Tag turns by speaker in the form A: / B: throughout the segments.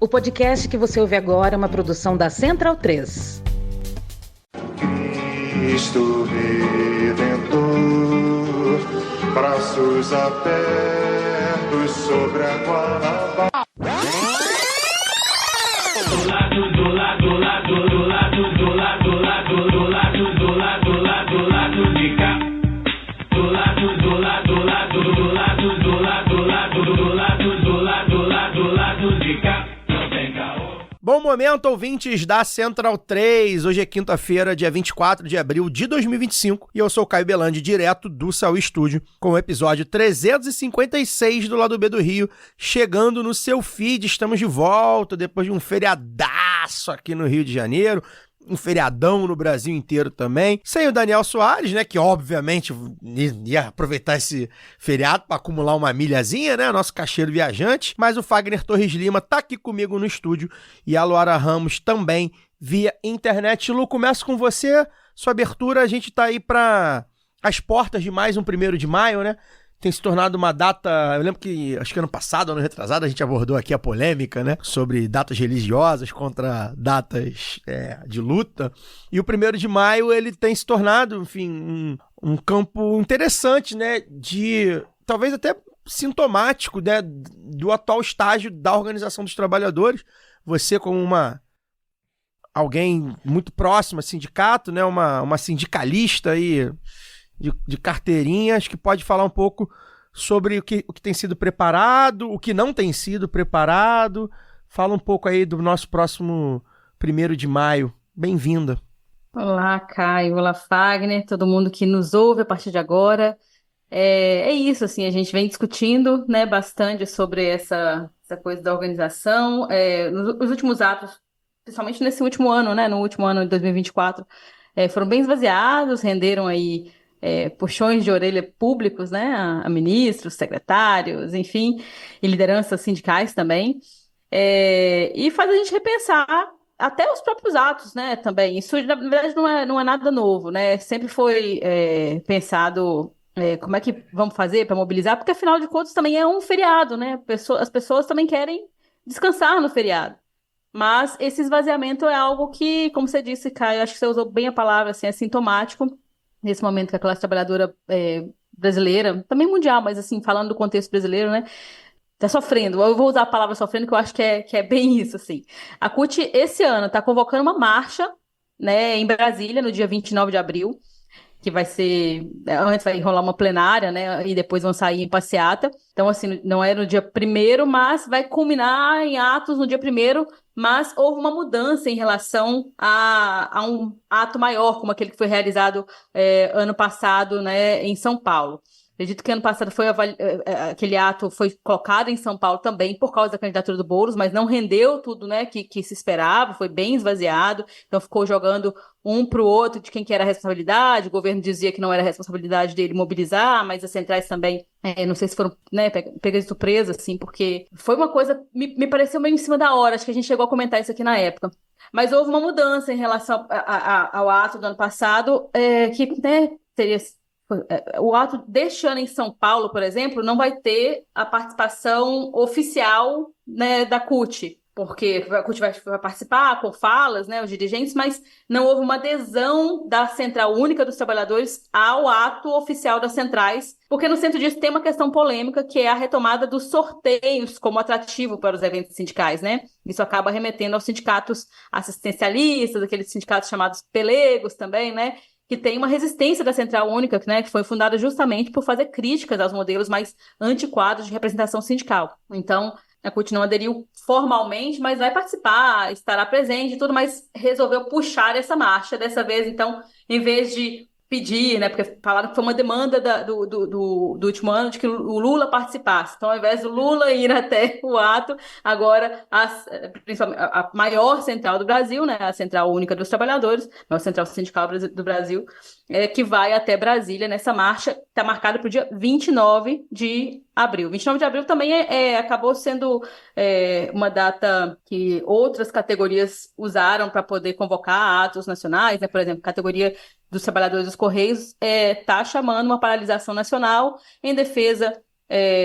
A: O podcast que você ouve agora é uma produção da Central 3.
B: Cristo Redentor, braços abertos sobre a Guanabara.
C: Bom momento, ouvintes da Central 3. Hoje é quinta-feira, dia 24 de abril de 2025, e eu sou o Caio Belandi, direto do Saúl Studio, com o episódio 356 do Lado B do Rio, chegando no seu feed. Estamos de volta depois de um feriadaço aqui no Rio de Janeiro, um feriadão no Brasil inteiro também, sem o Daniel Soares, né, que obviamente ia aproveitar esse feriado para acumular uma milhazinha, né, nosso cacheiro viajante, mas o Fagner Torres Lima tá aqui comigo no estúdio e a Luara Ramos também via internet. Lu, começo com você, sua abertura. A gente tá aí para as portas de mais um 1º de maio, né? Tem se tornado uma data, eu lembro que, acho que ano passado, ano retrasado, a gente abordou aqui a polêmica, né, sobre datas religiosas contra datas de luta, e o 1º de maio, ele tem se tornado, enfim, um campo interessante, né, de, talvez até sintomático, né, do atual estágio da Organização dos Trabalhadores. Você como alguém muito próximo ao sindicato, né, uma sindicalista aí, de carteirinha, acho que pode falar um pouco sobre o que tem sido preparado, o que não tem sido preparado. Fala um pouco aí do nosso próximo 1º de maio. Bem-vinda.
D: Olá, Caio. Olá, Fagner. Todo mundo que nos ouve a partir de agora. É isso, assim, a gente vem discutindo, né, bastante sobre essa coisa da organização. Nos últimos atos, principalmente nesse último ano, né, no último ano de 2024, foram bem esvaziados, renderam aí puxões de orelha públicos, né, a ministros, secretários, enfim, e lideranças sindicais também, e faz a gente repensar até os próprios atos, né, também. Isso, na verdade, não é nada novo, né, sempre foi pensado como é que vamos fazer para mobilizar, porque afinal de contas também é um feriado, né, as pessoas também querem descansar no feriado. Mas esse esvaziamento é algo que, como você disse, Caio, acho que você usou bem a palavra, assim, é sintomático nesse momento que a classe trabalhadora brasileira, também mundial, mas assim, falando do contexto brasileiro, né, tá sofrendo. Eu vou usar a palavra sofrendo, que eu acho que é bem isso, assim. A CUT, esse ano, tá convocando uma marcha, né, em Brasília, no dia 29 de abril, que vai ser, antes vai rolar uma plenária, né, e depois vão sair em passeata. Então, assim, não é no dia 1º, mas vai culminar em atos no dia 1º, mas houve uma mudança em relação a um ato maior, como aquele que foi realizado ano passado, né, em São Paulo. Acredito que ano passado aquele ato foi colocado em São Paulo também por causa da candidatura do Boulos, mas não rendeu tudo, né, que se esperava, foi bem esvaziado, então ficou jogando um para o outro de quem que era a responsabilidade. O governo dizia que não era responsabilidade dele mobilizar, mas as centrais também, não sei se foram, né, pegas de surpresa, assim, porque foi uma coisa, me pareceu meio em cima da hora, acho que a gente chegou a comentar isso aqui na época. Mas houve uma mudança em relação ao ato do ano passado, que, né, teria... O ato deste ano em São Paulo, por exemplo, não vai ter a participação oficial, né, da CUT, porque a CUT vai participar com falas, né, os dirigentes, mas não houve uma adesão da Central Única dos Trabalhadores ao ato oficial das centrais, porque no centro disso tem uma questão polêmica, que é a retomada dos sorteios como atrativo para os eventos sindicais, né? Isso acaba remetendo aos sindicatos assistencialistas, aqueles sindicatos chamados pelegos também, né, que tem uma resistência da Central Única, né, que foi fundada justamente por fazer críticas aos modelos mais antiquados de representação sindical. Então, a CUT não aderiu formalmente, mas vai participar, estará presente e tudo, mas resolveu puxar essa marcha dessa vez. Então, em vez de pedir, né, porque falaram que foi uma demanda do último ano de que o Lula participasse. Então, ao invés do Lula ir até o ato, agora principalmente a maior central do Brasil, né, a Central Única dos Trabalhadores, a maior central sindical do Brasil, que vai até Brasília nessa marcha, está marcada para o dia 29 de abril. 29 de abril também acabou sendo uma data que outras categorias usaram para poder convocar atos nacionais, né? Por exemplo, a categoria dos trabalhadores dos Correios está chamando uma paralisação nacional em defesa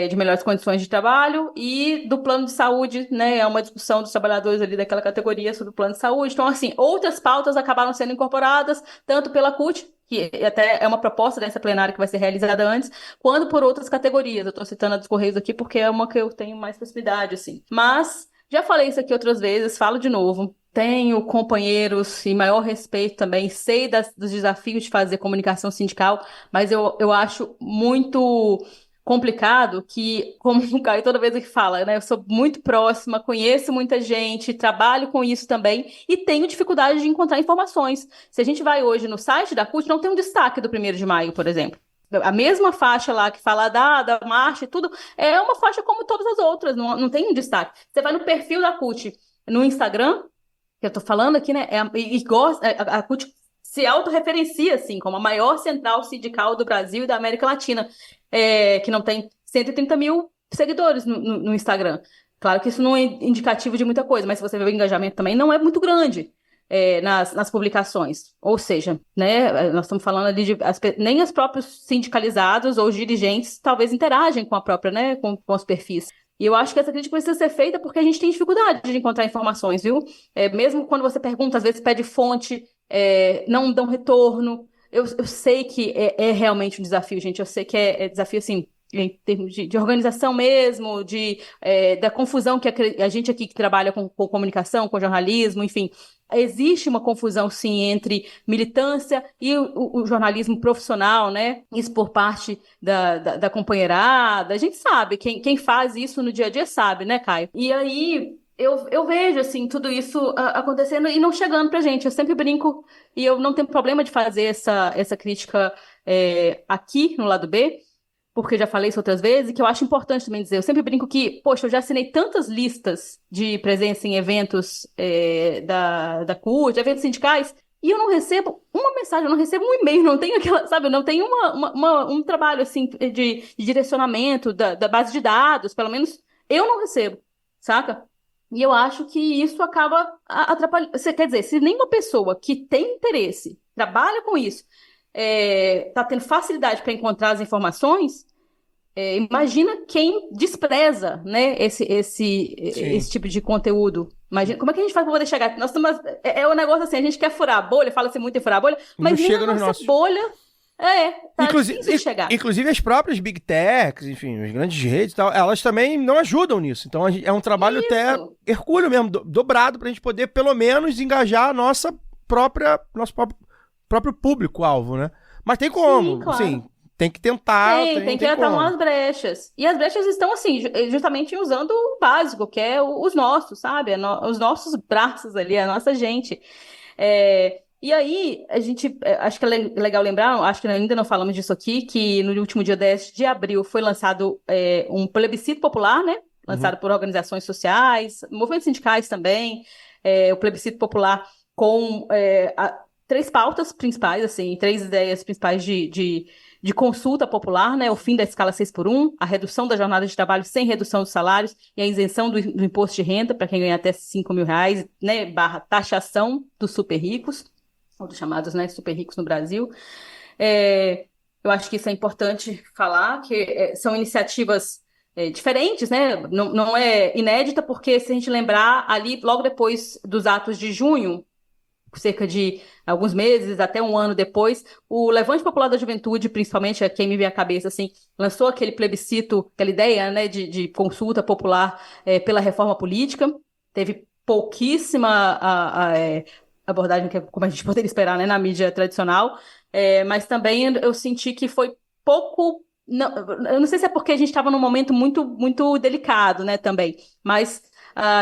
D: de melhores condições de trabalho e do plano de saúde, né? É uma discussão dos trabalhadores ali daquela categoria sobre o plano de saúde. Então, assim, outras pautas acabaram sendo incorporadas, tanto pela CUT, que até é uma proposta dessa plenária que vai ser realizada antes, quanto por outras categorias. Eu estou citando a dos Correios aqui porque é uma que eu tenho mais proximidade, assim. Mas, já falei isso aqui outras vezes, falo de novo. Tenho companheiros e maior respeito também, sei dos desafios de fazer comunicação sindical, mas eu acho muito complicado que, como o Caio toda vez que fala, né? Eu sou muito próxima, conheço muita gente, trabalho com isso também e tenho dificuldade de encontrar informações. Se a gente vai hoje no site da CUT, não tem um destaque do 1º de maio, por exemplo. A mesma faixa lá que fala da marcha e tudo, é uma faixa como todas as outras, não tem um destaque. Você vai no perfil da CUT no Instagram, que eu tô falando aqui, né? A CUT se autorreferencia, assim, como a maior central sindical do Brasil e da América Latina, que não tem 130 mil seguidores no Instagram. Claro que isso não é indicativo de muita coisa, mas se você ver o engajamento também, não é muito grande nas publicações. Ou seja, né, nós estamos falando ali nem os próprios sindicalizados ou os dirigentes talvez interagem com a própria, né, com os perfis. E eu acho que essa crítica precisa ser feita porque a gente tem dificuldade de encontrar informações, viu? Mesmo quando você pergunta, às vezes pede fonte, não dão retorno. Eu sei que é realmente um desafio, gente. Eu sei que é desafio, assim, em termos de organização mesmo, da confusão que a gente aqui que trabalha com comunicação, com jornalismo, enfim. Existe uma confusão, sim, entre militância e o jornalismo profissional, né? Isso por parte da companheirada. A gente sabe, quem faz isso no dia a dia sabe, né, Caio? E aí eu vejo, assim, tudo isso acontecendo e não chegando pra gente. Eu sempre brinco e eu não tenho problema de fazer essa crítica aqui no lado B, porque já falei isso outras vezes, e que eu acho importante também dizer. Eu sempre brinco que, poxa, eu já assinei tantas listas de presença em eventos da CUT, eventos sindicais, e eu não recebo uma mensagem, eu não recebo um e-mail, não tenho aquela, sabe, eu não tenho um trabalho, assim, de direcionamento da base de dados, pelo menos eu não recebo, saca? E eu acho que isso acaba atrapalhando. Quer dizer, se nenhuma pessoa que tem interesse, trabalha com isso, está tendo facilidade para encontrar as informações, imagina quem despreza, né, esse tipo de conteúdo. Imagina, como é que a gente faz para poder chegar? Nós estamos, um negócio assim, a gente quer furar a bolha, fala-se muito em furar a bolha, mas
C: Não
D: nem
C: chega
D: a
C: nos
D: nossa
C: nossos.
D: bolha tá difícil de chegar.
C: Inclusive as próprias Big Techs, enfim, as grandes redes e tal, elas também não ajudam nisso. Então é um trabalho até hercúleo mesmo, dobrado, pra gente poder pelo menos engajar nosso próprio público-alvo, né? Mas tem como,
D: Sim, claro.
C: assim, tem que tentar.
D: Tem que atar umas brechas. E as brechas estão, assim, justamente usando o básico, que é os nossos, sabe? Os nossos braços ali, a nossa gente. E aí, a gente, acho que é legal lembrar, acho que ainda não falamos disso aqui, que no último dia 10 de abril foi lançado um plebiscito popular, né? Lançado por organizações sociais, movimentos sindicais também, o plebiscito popular com 3 pautas principais, assim, 3 ideias principais de consulta popular, né? O fim da escala 6x1, a redução da jornada de trabalho sem redução dos salários e a isenção do imposto de renda para quem ganha até R$ 5.000, né? / taxação dos super ricos, ou dos chamados, né, super ricos no Brasil. Eu acho que isso é importante falar, que são iniciativas diferentes, né? Não é inédita, porque se a gente lembrar, ali, logo depois dos atos de junho, cerca de alguns meses, até um ano depois, o Levante Popular da Juventude, principalmente, é quem me vem à cabeça, assim, lançou aquele plebiscito, aquela ideia, né, de consulta popular pela reforma política. Teve pouquíssima abordagem, que é como a gente poderia esperar, né, na mídia tradicional, mas também eu senti que foi pouco... eu não sei se é porque a gente estava num momento muito, muito delicado, né, também, mas...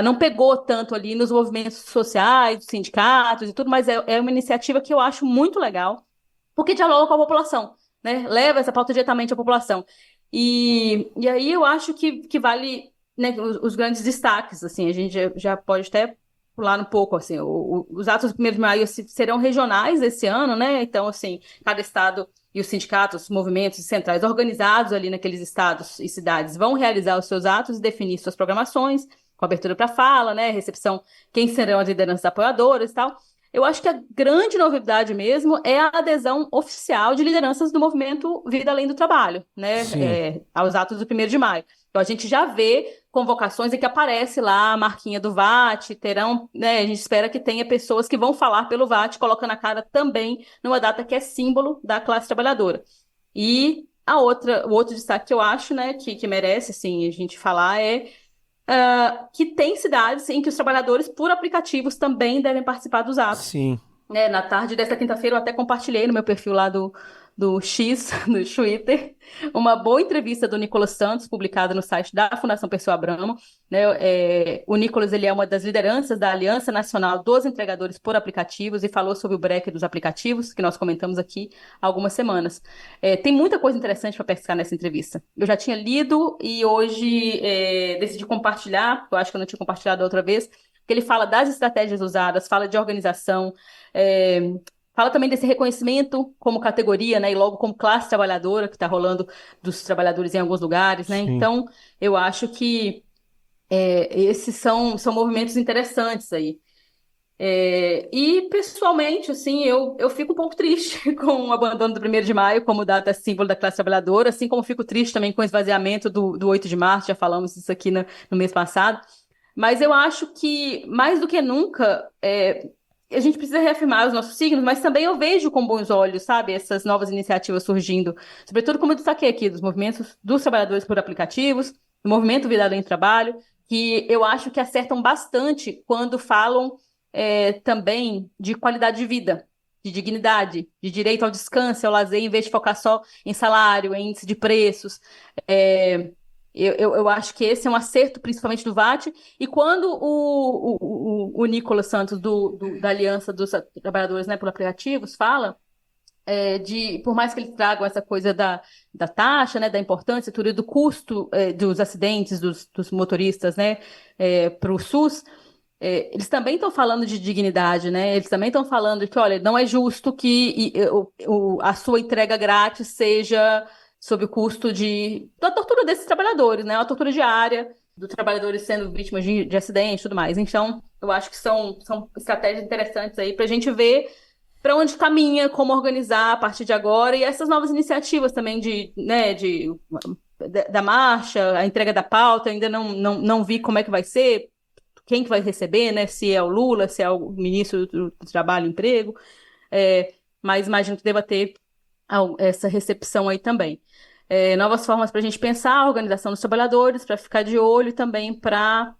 D: não pegou tanto ali nos movimentos sociais, dos sindicatos e tudo, mas é uma iniciativa que eu acho muito legal, porque dialoga com a população, né? Leva essa pauta diretamente à população. E aí eu acho que vale, né, os grandes destaques, assim, a gente já pode até pular um pouco, assim, os atos do 1º de maio serão regionais esse ano, né? Então, assim, cada estado e os sindicatos, os movimentos centrais organizados ali naqueles estados e cidades vão realizar os seus atos e definir suas programações, com abertura para fala, né, recepção, quem serão as lideranças apoiadoras e tal. Eu acho que a grande novidade mesmo é a adesão oficial de lideranças do movimento Vida Além do Trabalho, né? Aos atos do 1º de maio. Então, a gente já vê convocações em que aparece lá a marquinha do VAT, terão, né? A gente espera que tenha pessoas que vão falar pelo VAT, colocando a cara também numa data que é símbolo da classe trabalhadora. E o outro destaque que eu acho, né, que merece, assim, a gente falar é que tem cidades em que os trabalhadores por aplicativos também devem participar dos atos.
C: Sim.
D: Na tarde desta quinta-feira eu até compartilhei no meu perfil lá do X, no Twitter, uma boa entrevista do Nicolas Santos, publicada no site da Fundação Perseu Abramo. O Nicolas, ele é uma das lideranças da Aliança Nacional dos Entregadores por Aplicativos e falou sobre o break dos aplicativos, que nós comentamos aqui há algumas semanas. Tem muita coisa interessante para pescar nessa entrevista. Eu já tinha lido e hoje decidi compartilhar, porque eu acho que eu não tinha compartilhado da outra vez, que ele fala das estratégias usadas, fala de organização, fala também desse reconhecimento como categoria, né, e logo como classe trabalhadora, que está rolando dos trabalhadores em alguns lugares, né? Então, eu acho que esses são movimentos interessantes aí. E, pessoalmente, assim, eu fico um pouco triste com o abandono do 1º de maio como data símbolo da classe trabalhadora, assim como fico triste também com o esvaziamento do 8 de março, já falamos isso aqui no mês passado. Mas eu acho que, mais do que nunca, a gente precisa reafirmar os nossos signos, mas também eu vejo com bons olhos, sabe, essas novas iniciativas surgindo, sobretudo como eu destaquei aqui, dos movimentos dos trabalhadores por aplicativos, do movimento Vida Além do Trabalho, que eu acho que acertam bastante quando falam também de qualidade de vida, de dignidade, de direito ao descanso, ao lazer, em vez de focar só em salário, em índice de preços. Eu acho que esse é um acerto, principalmente do VAT, e quando o Nicolas Santos, da Aliança dos Trabalhadores, né, por Aplicativos, fala por mais que eles tragam essa coisa da taxa, né, da importância, tudo, e do custo dos acidentes dos motoristas, né, para o SUS, eles também estão falando de dignidade, né? Eles também estão falando que, olha, não é justo que a sua entrega grátis seja sob o custo da tortura desses trabalhadores, né? A tortura diária dos trabalhadores sendo vítimas de acidente e tudo mais. Então, eu acho que são estratégias interessantes aí para a gente ver para onde caminha, como organizar a partir de agora, e essas novas iniciativas também da marcha, a entrega da pauta, ainda não vi como é que vai ser, quem que vai receber, né? Se é o Lula, se é o ministro do Trabalho e Emprego, mas imagino que deva ter essa recepção aí também. Novas formas para a gente pensar a organização dos trabalhadores, para ficar de olho e também para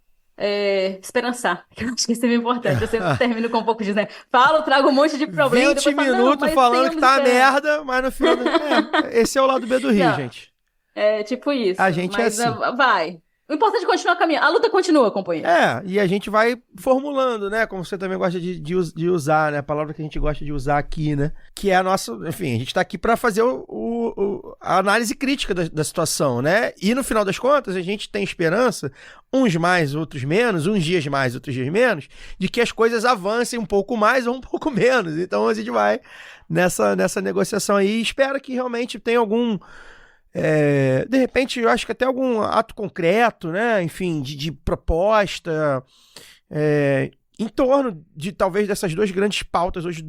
D: esperançar. Eu acho que isso é importante. Eu sempre termino com um pouco de, né? Trago um monte de problema.
C: 20 minutos falando que tá merda, mas no final... esse é o lado B do Rio, gente.
D: É tipo isso.
C: A gente
D: mas,
C: é assim.
D: Vai. O importante é continuar caminhando. A luta continua, companheiro.
C: E a gente vai formulando, né? Como você também gosta de usar, né? A palavra que a gente gosta de usar aqui, né? Que é a nossa... Enfim, a gente tá aqui para fazer a análise crítica da situação, né? E no final das contas, a gente tem esperança, uns mais, outros menos, uns dias mais, outros dias menos, de que as coisas avancem um pouco mais ou um pouco menos. Então a gente vai nessa negociação aí e espera que realmente tenha algum... de repente, eu acho que até algum ato concreto, né? Enfim, de proposta em torno de talvez dessas duas grandes pautas hoje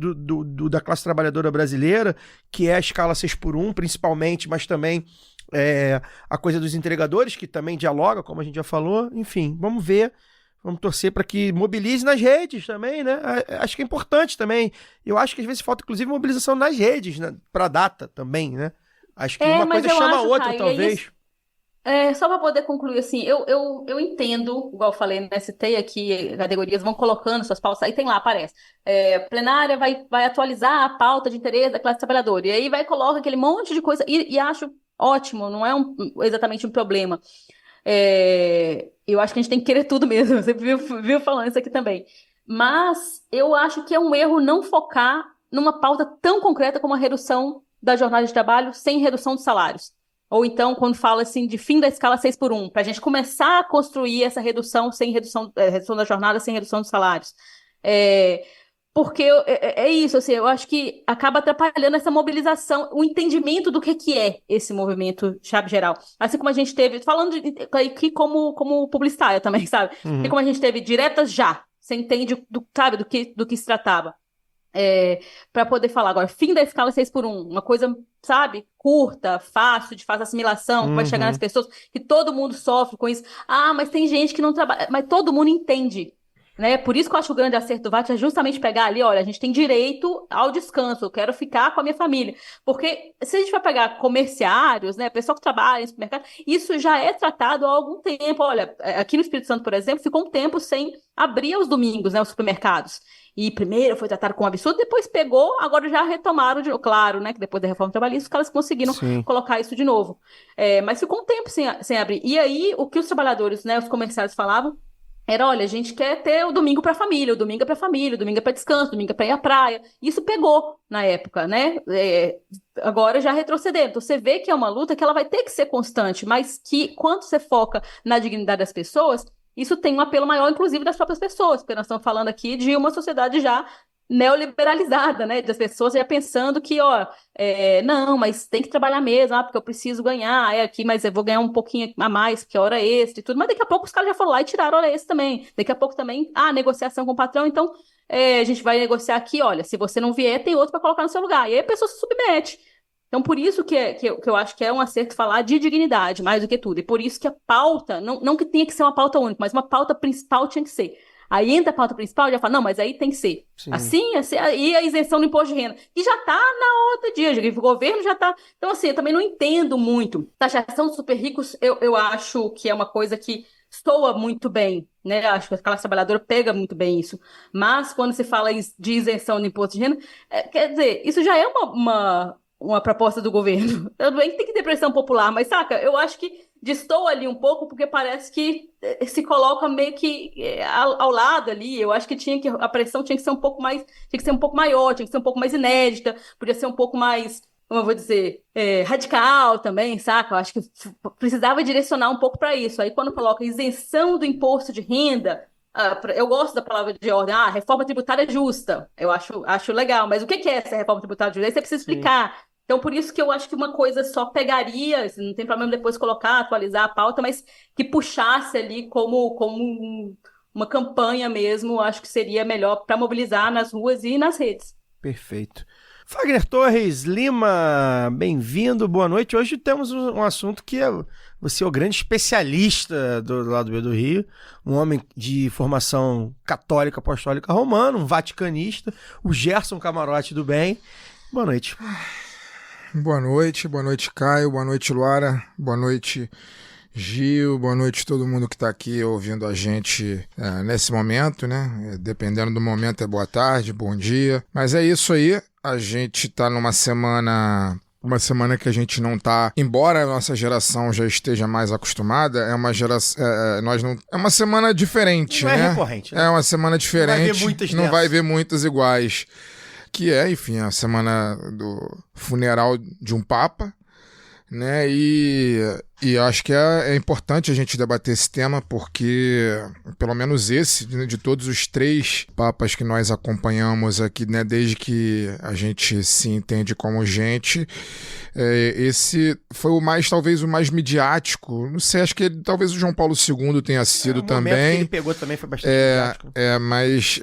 C: da classe trabalhadora brasileira, que é a escala 6x1, principalmente, mas também a coisa dos entregadores, que também dialoga, como a gente já falou. Enfim, vamos ver, vamos torcer para que mobilize nas redes também, né? Acho que é importante também. Eu acho que às vezes falta, inclusive, mobilização nas redes, né? Para a data também, né? Acho que uma coisa chama a outra, Caio, talvez.
D: Só para poder concluir, assim, eu entendo, igual eu falei, né, citei aqui, categorias vão colocando suas pautas, aí tem lá, aparece, plenária vai atualizar a pauta de interesse da classe trabalhadora, e aí coloca aquele monte de coisa, e acho ótimo, não é exatamente um problema. Eu acho que a gente tem que querer tudo mesmo, você viu falando isso aqui também. Mas eu acho que é um erro não focar numa pauta tão concreta como a redução da jornada de trabalho sem redução dos salários. Ou então, quando fala assim de fim da escala 6x1, para a gente começar a construir essa redução sem redução da jornada sem redução dos salários. Porque é isso, assim, eu acho que acaba atrapalhando essa mobilização, o entendimento do que é esse movimento chave geral. Assim como a gente teve, falando aqui como publicitária também, sabe? Uhum. E como a gente teve diretas já, você entende, sabe, do que se tratava. para poder falar agora, fim da escala 6x1, uma coisa, sabe, curta, fácil, de fácil assimilação, que vai chegar nas pessoas, que todo mundo sofre com isso. Ah, mas tem gente que não trabalha, mas todo mundo entende, né? Por isso que eu acho que o grande acerto do VAT é justamente pegar ali, olha, a gente tem direito ao descanso, eu quero ficar com a minha família. Porque se a gente vai pegar comerciários, né, pessoal que trabalha em supermercado, isso já é tratado há algum tempo. Olha, aqui no Espírito Santo, por exemplo, ficou um tempo sem abrir aos domingos, né, os supermercados. E primeiro foi tratado com um absurdo, depois pegou, agora já retomaram, claro, né, que depois da reforma trabalhista, os caras conseguiram colocar isso de novo. Mas ficou um tempo sem abrir. E aí, o que os trabalhadores, né, os comerciários falavam, era, olha, a gente quer ter o domingo para a família, o domingo é para família, o domingo é para descanso, o domingo é para ir à praia. Isso pegou na época, né? Agora já retrocedendo. Então você vê que é uma luta que ela vai ter que ser constante, mas que quando você foca na dignidade das pessoas, isso tem um apelo maior, inclusive, das próprias pessoas, porque nós estamos falando aqui de uma sociedade já neoliberalizada, né? Das pessoas já pensando que, não, mas tem que trabalhar mesmo, porque eu preciso ganhar, aqui, mas eu vou ganhar um pouquinho a mais, porque é hora extra e tudo, mas daqui a pouco os caras já foram lá e tiraram hora extra também. Daqui a pouco também, negociação com o patrão, então a gente vai negociar aqui, olha, se você não vier, tem outro para colocar no seu lugar. E aí a pessoa se submete. Então, por isso que eu acho que é um acerto falar de dignidade, mais do que tudo. E por isso que a pauta, não que tenha que ser uma pauta única, mas uma pauta principal tinha que ser. Aí entra a pauta principal e já fala, não, mas aí tem que ser assim, e a isenção do imposto de renda, que já está na outra dia, o governo já está. Então, assim, eu também não entendo muito. Taxação dos super ricos, eu acho que é uma coisa que soa muito bem, né? Acho que a classe trabalhadora pega muito bem isso. Mas quando se fala de isenção do imposto de renda, quer dizer, isso já é uma proposta do governo. Tudo bem que tem que ter pressão popular, mas saca, eu acho que destoa ali um pouco, porque parece que se coloca meio que ao lado ali. Eu acho que a pressão tinha que ser um pouco mais, tinha que ser um pouco maior, tinha que ser um pouco mais inédita, podia ser um pouco mais, como eu vou dizer, radical também, saca? Eu acho que precisava direcionar um pouco para isso. Aí quando coloca isenção do imposto de renda, eu gosto da palavra de ordem, reforma tributária justa, eu acho legal, mas o que é essa reforma tributária justa? Aí você precisa explicar. Então, por isso que eu acho que uma coisa só pegaria, não tem problema depois colocar, atualizar a pauta, mas que puxasse ali como uma campanha mesmo, acho que seria melhor para mobilizar nas ruas e nas redes.
C: Perfeito. Fagner Torres Lima, bem-vindo, boa noite. Hoje temos um assunto que você é o grande especialista do lado B do Rio, um homem de formação católica, apostólica romana, um vaticanista, o Gerson Camarote do Bem. Boa noite.
E: Boa noite, Caio, boa noite, Luara, boa noite, Gil, boa noite todo mundo que está aqui ouvindo a gente nesse momento, né? Dependendo do momento é boa tarde, bom dia, mas é isso aí, a gente está numa semana que a gente não está, embora a nossa geração já esteja mais acostumada, é uma semana diferente,
C: não
E: né?
C: É recorrente, né?
E: É uma semana diferente,
C: não
E: vai ver muitas iguais. Que enfim, a semana do funeral de um papa, né? E acho que é importante a gente debater esse tema, porque pelo menos esse, de todos os 3 papas que nós acompanhamos aqui, né, desde que a gente se entende como gente, esse foi talvez o mais midiático. Não sei, acho que talvez o João Paulo II tenha sido também. O momento que
C: ele pegou também foi bastante midiático.
E: Mas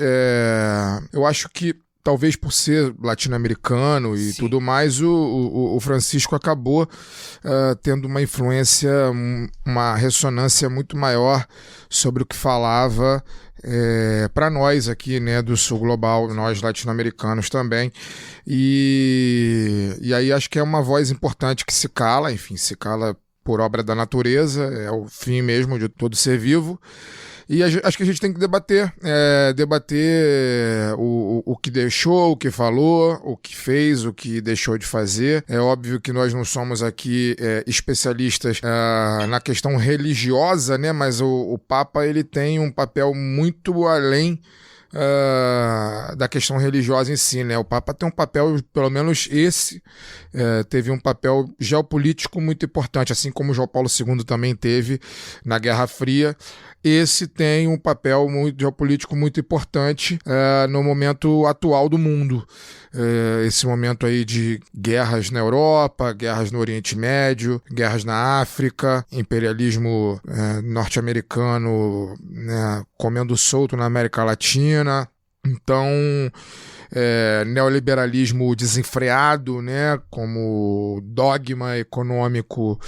E: eu acho que talvez por ser latino-americano e tudo mais, o Francisco acabou tendo uma influência, uma ressonância muito maior sobre o que falava para nós aqui, né, do sul global, nós latino-americanos também. E aí acho que é uma voz importante que se cala por obra da natureza, é o fim mesmo de todo ser vivo. E acho que a gente tem que debater o que deixou, o que falou, o que fez, o que deixou de fazer. É óbvio que nós não somos aqui especialistas na questão religiosa, né? Mas o Papa ele tem um papel muito além da questão religiosa em si, né? O Papa tem um papel, pelo menos teve um papel geopolítico muito importante, assim como João Paulo II também teve na Guerra Fria. Esse tem um papel geopolítico muito importante no momento atual do mundo. Esse momento aí de guerras na Europa, guerras no Oriente Médio, guerras na África, imperialismo norte-americano, né, comendo solto na América Latina, Então, neoliberalismo desenfreado, né, como dogma econômico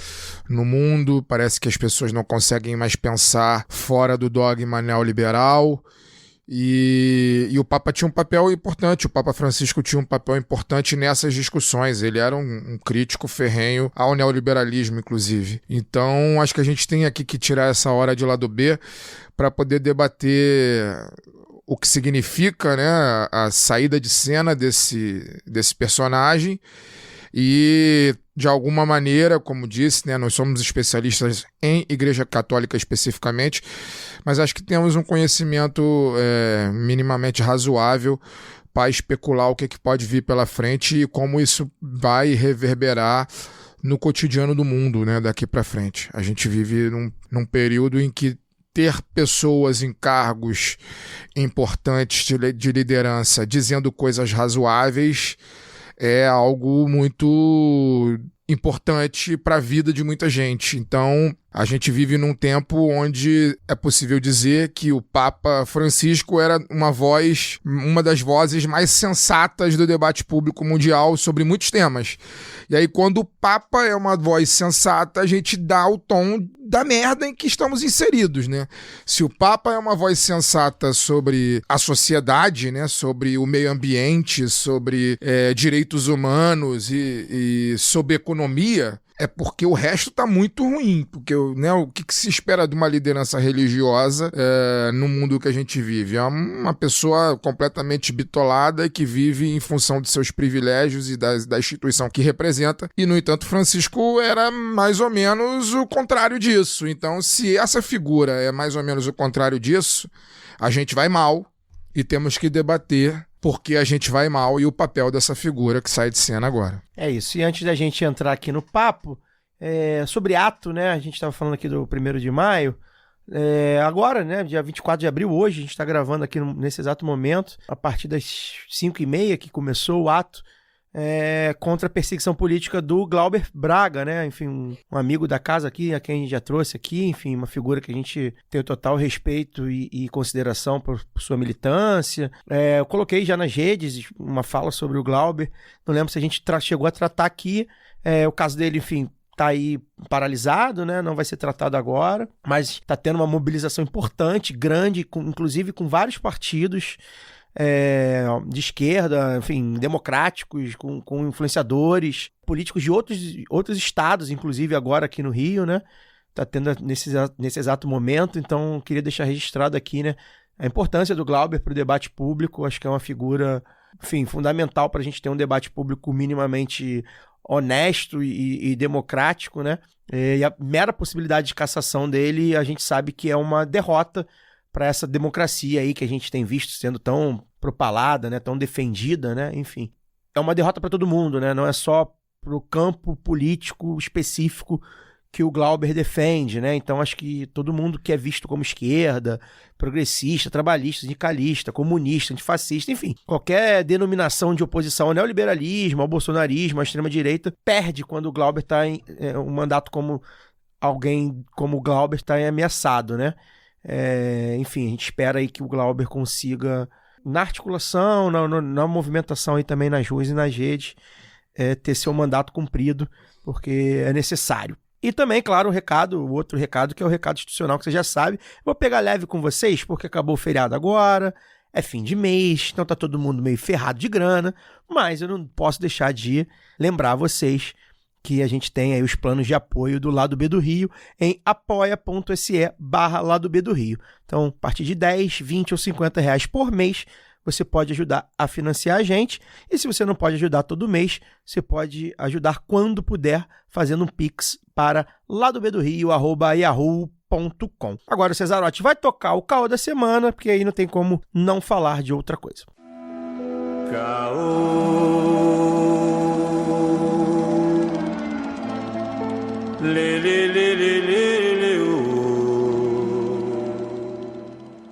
E: no mundo. Parece que as pessoas não conseguem mais pensar fora do dogma neoliberal. E o Papa tinha um papel importante, o Papa Francisco tinha um papel importante nessas discussões. Ele era um crítico ferrenho ao neoliberalismo, inclusive. Então, acho que a gente tem aqui que tirar essa hora de lado B para poder debater o que significa, né, a saída de cena desse personagem. E, de alguma maneira, como disse, né, nós somos especialistas em Igreja Católica especificamente, mas acho que temos um conhecimento minimamente razoável para especular o que pode vir pela frente e como isso vai reverberar no cotidiano do mundo, né, daqui para frente. A gente vive num período em que ter pessoas em cargos importantes de liderança dizendo coisas razoáveis é algo muito importante para a vida de muita gente. Então, a gente vive num tempo onde é possível dizer que o Papa Francisco era uma das vozes mais sensatas do debate público mundial sobre muitos temas. E aí, quando o Papa é uma voz sensata, a gente dá o tom da merda em que estamos inseridos, né? Se o Papa é uma voz sensata sobre a sociedade, né? Sobre o meio ambiente, sobre direitos humanos e sobre economia, é porque o resto tá muito ruim, porque né, o que se espera de uma liderança religiosa no mundo que a gente vive? É uma pessoa completamente bitolada que vive em função de seus privilégios e da instituição que representa, e no entanto Francisco era mais ou menos o contrário disso. Então, se essa figura é mais ou menos o contrário disso, a gente vai mal e temos que debater porque a gente vai mal e o papel dessa figura que sai de cena agora.
C: É isso. E antes da gente entrar aqui no papo, sobre ato, né? A gente estava falando aqui do 1º de maio. Agora, né? Dia 24 de abril, hoje, a gente está gravando aqui nesse exato momento, a partir das 5h30 que começou o ato contra a perseguição política do Glauber Braga, né? Enfim, um amigo da casa aqui, a quem a gente já trouxe aqui, enfim, uma figura que a gente tem o total respeito e consideração por sua militância. Eu coloquei já nas redes uma fala sobre o Glauber, não lembro se a gente chegou a tratar aqui, o caso dele, enfim, tá aí paralisado, né? Não vai ser tratado agora, mas tá tendo uma mobilização importante, grande, inclusive com vários partidos de esquerda, enfim, democráticos, com influenciadores, políticos de outros estados, inclusive agora aqui no Rio, né? Tá tendo nesse exato momento, então queria deixar registrado aqui, né, a importância do Glauber para o debate público. Acho que é uma figura, enfim, fundamental para a gente ter um debate público minimamente honesto e democrático, né? E a mera possibilidade de cassação dele, a gente sabe que é uma derrota para essa democracia aí que a gente tem visto sendo tão propalada, né, tão defendida, né, enfim. É uma derrota para todo mundo, né, não é só para o campo político específico que o Glauber defende, né, então acho que todo mundo que é visto como esquerda, progressista, trabalhista, sindicalista, comunista, antifascista, enfim, qualquer denominação de oposição ao neoliberalismo, ao bolsonarismo, à extrema-direita, perde quando o Glauber está em um mandato como alguém como o Glauber está ameaçado, né. Enfim, a gente espera aí que o Glauber consiga, na articulação, na movimentação aí também nas ruas e nas redes, ter seu mandato cumprido, porque é necessário. E também, claro, o outro recado, que é o recado institucional, que você já sabe. Vou pegar leve com vocês, porque acabou o feriado agora, é fim de mês, então tá todo mundo meio ferrado de grana, mas eu não posso deixar de lembrar vocês que a gente tem aí os planos de apoio do Lado B do Rio em apoia.se/Lado B do Rio. Então, a partir de 10, 20 ou 50 reais por mês, você pode ajudar a financiar a gente. E se você não pode ajudar todo mês, você pode ajudar quando puder, fazendo um pix para ladobedorio@yahoo.com. Agora o Cesarotti vai tocar o caô da semana, porque aí não tem como não falar de outra coisa.
B: Caô.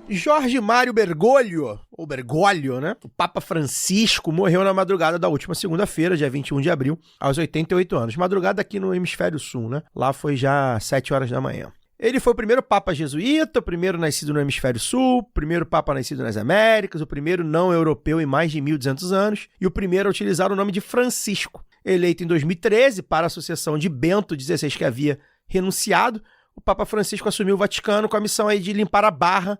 C: Jorge Mário Bergoglio, ou Bergoglio, né? O Papa Francisco morreu na madrugada da última segunda-feira, dia 21 de abril, aos 88 anos. Madrugada aqui no Hemisfério Sul, né? Lá foi já 7 horas da manhã. Ele foi o primeiro papa jesuíta, o primeiro nascido no hemisfério sul, o primeiro papa nascido nas Américas, o primeiro não europeu em mais de 1.200 anos e o primeiro a utilizar o nome de Francisco. Eleito em 2013 para a sucessão de Bento XVI, que havia renunciado, o Papa Francisco assumiu o Vaticano com a missão aí de limpar a barra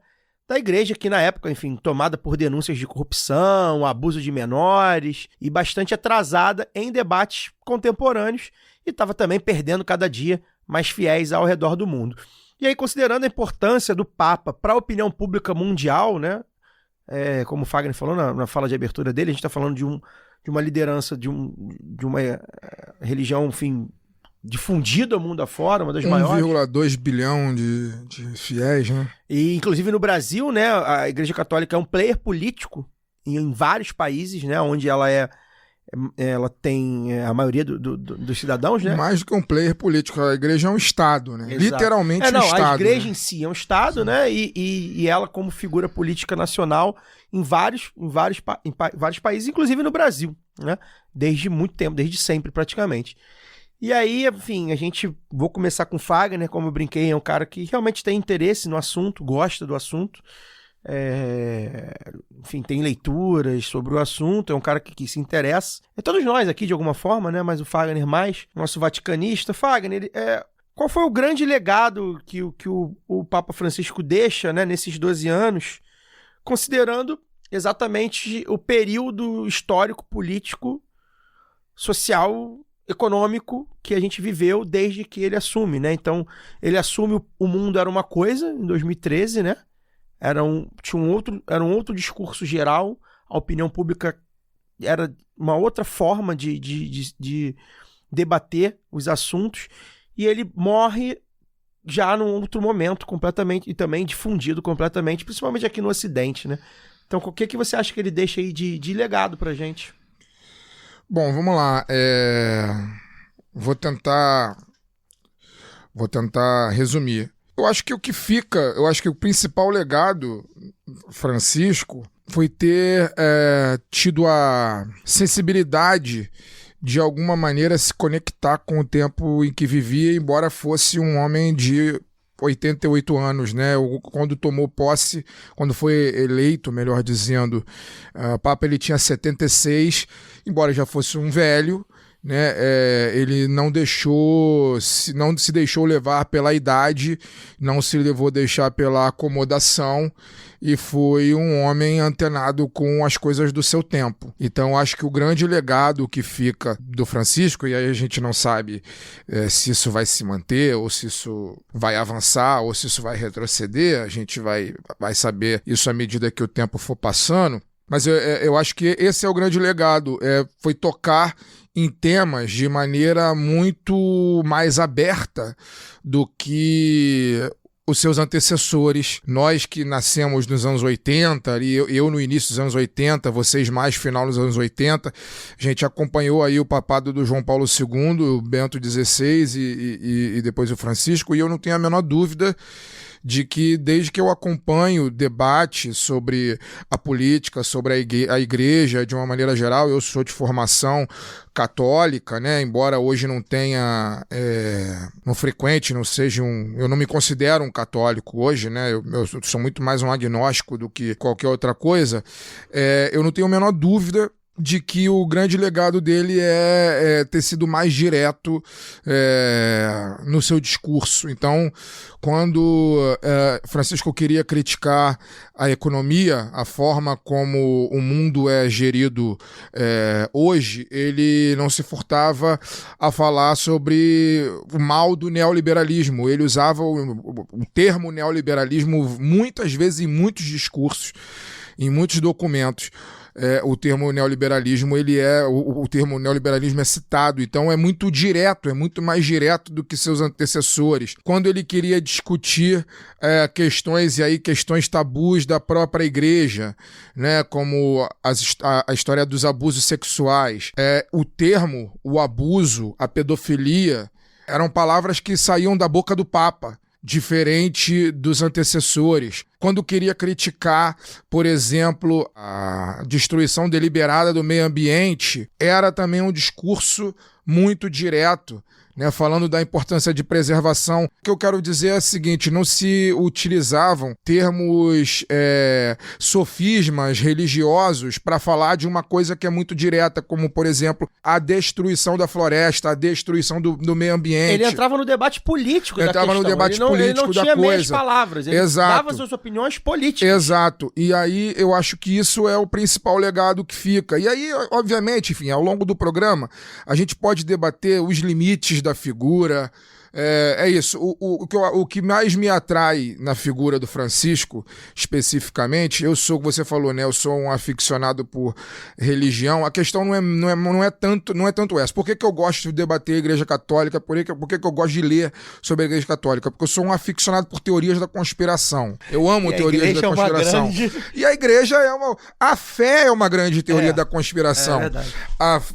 C: da igreja, que na época, enfim, tomada por denúncias de corrupção, abuso de menores e bastante atrasada em debates contemporâneos e estava também perdendo cada dia mais fiéis ao redor do mundo. E aí, considerando a importância do Papa para a opinião pública mundial, né, como o Fagner falou na fala de abertura dele, a gente está falando de uma liderança, de uma religião, enfim, difundida ao mundo afora, uma das maiores.
E: 1,2 bilhão de fiéis, né?
C: E, inclusive, no Brasil, né, a Igreja Católica é um player político em vários países, né, onde ela tem a maioria dos cidadãos, né?
E: Mais do que um player político, a igreja é um Estado, né?
C: Exato.
E: Literalmente um Estado.
C: A igreja,
E: né?
C: em si é um Estado, sim, né? E ela como figura política nacional em vários países, inclusive no Brasil, né? Desde muito tempo, desde sempre praticamente. E aí, enfim, vou começar com o Fagner, como eu brinquei, é um cara que realmente tem interesse no assunto, gosta do assunto. Enfim, tem leituras sobre o assunto, é um cara que se interessa. Todos nós aqui, de alguma forma, né? Mas o Fagner mais, nosso vaticanista. Fagner, qual foi o grande legado que o Papa Francisco deixa, né, nesses 12 anos, considerando exatamente o período histórico, político, social, econômico que a gente viveu desde que ele assume, né? Então, ele assume o mundo era uma coisa, em 2013, né? Era um outro discurso geral, a opinião pública era uma outra forma de debater os assuntos, e ele morre já num outro momento completamente, e também difundido completamente, principalmente aqui no Ocidente, né? Então, o que você acha que ele deixa aí de legado pra gente?
E: Bom, vamos lá. Vou tentar resumir. Eu acho que o principal legado, Francisco, foi ter tido a sensibilidade de alguma maneira se conectar com o tempo em que vivia, embora fosse um homem de 88 anos, né? Quando tomou posse, quando foi eleito, melhor dizendo, o Papa ele tinha 76, embora já fosse um velho, né? Ele não se deixou levar pela idade, não se levou deixar pela acomodação e foi um homem antenado com as coisas do seu tempo. Então acho que o grande legado que fica do Francisco, e aí a gente não sabe se isso vai se manter ou se isso vai avançar ou se isso vai retroceder, a gente vai saber isso à medida que o tempo for passando, mas eu acho que esse é o grande legado, foi tocar em temas de maneira muito mais aberta do que os seus antecessores. Nós que nascemos nos anos 80, e eu no início dos anos 80, vocês mais final dos anos 80, a gente acompanhou aí o papado do João Paulo II, o Bento XVI e depois o Francisco, e eu não tenho a menor dúvida de que desde que eu acompanho debate sobre a política, sobre a igreja de uma maneira geral, eu sou de formação católica, né? Embora hoje não tenha, não frequente, não seja eu não me considero um católico hoje, né? Eu sou muito mais um agnóstico do que qualquer outra coisa. Eu não tenho a menor dúvida de que o grande legado dele é ter sido mais direto no seu discurso. Então, quando Francisco queria criticar a economia, a forma como o mundo é gerido hoje, ele não se furtava a falar sobre o mal do neoliberalismo. Ele usava o termo neoliberalismo muitas vezes em muitos discursos, em muitos documentos. O termo neoliberalismo, o termo neoliberalismo é citado, então é muito direto, é muito mais direto do que seus antecessores. Quando ele queria discutir questões tabus da própria igreja, né, como a história dos abusos sexuais, o termo, o abuso, a pedofilia, eram palavras que saíam da boca do Papa, diferente dos antecessores. Quando queria criticar, por exemplo, a destruição deliberada do meio ambiente, era também um discurso muito direto, né, falando da importância de preservação. O que eu quero dizer é o seguinte, não se utilizavam termos sofismas religiosos para falar de uma coisa que é muito direta, como, por exemplo, a destruição da floresta, a destruição do meio ambiente.
C: Ele entrava no debate político da questão.
E: Entrava no debate político da coisa.
C: Ele não tinha meias palavras, ele dava suas opiniões políticas.
E: Exato. E aí eu acho que isso é o principal legado que fica. E aí, obviamente, enfim, ao longo do programa, a gente pode debater os limites da figura. É isso. O que mais me atrai na figura do Francisco, especificamente, você falou, né? Eu sou um aficionado por religião. A questão não é tanto essa. Por que eu gosto de debater a Igreja Católica? Por que eu gosto de ler sobre a Igreja Católica? Porque eu sou um aficionado por teorias da conspiração. Eu amo teorias da conspiração. E a Igreja a fé é uma grande teoria da conspiração.
C: É verdade.